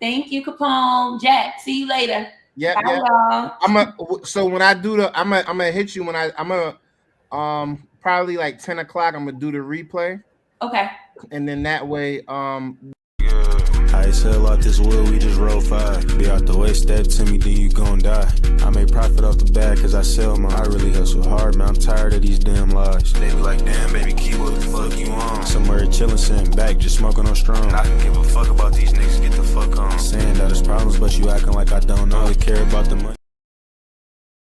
Thank you, Capone. Jack, see you later. Yeah, Bye, yeah. y'all. So when I do I'm gonna hit you when I'm gonna probably like 10 o'clock. I'm gonna do the replay, Okay. and then that way I sell out this wood, we just roll 5. Be out the way, step to me, then you gon' die. I make profit off the bag cause I sell mine. I really hustle hard, man, I'm tired of these damn lies. They be like, damn, baby, keep what the fuck you on. Somewhere chillin', sitting back, just smoking on strong. I can give a fuck about these niggas, get the fuck on. Saying that there's problems, but you acting like I don't know. I care about the money.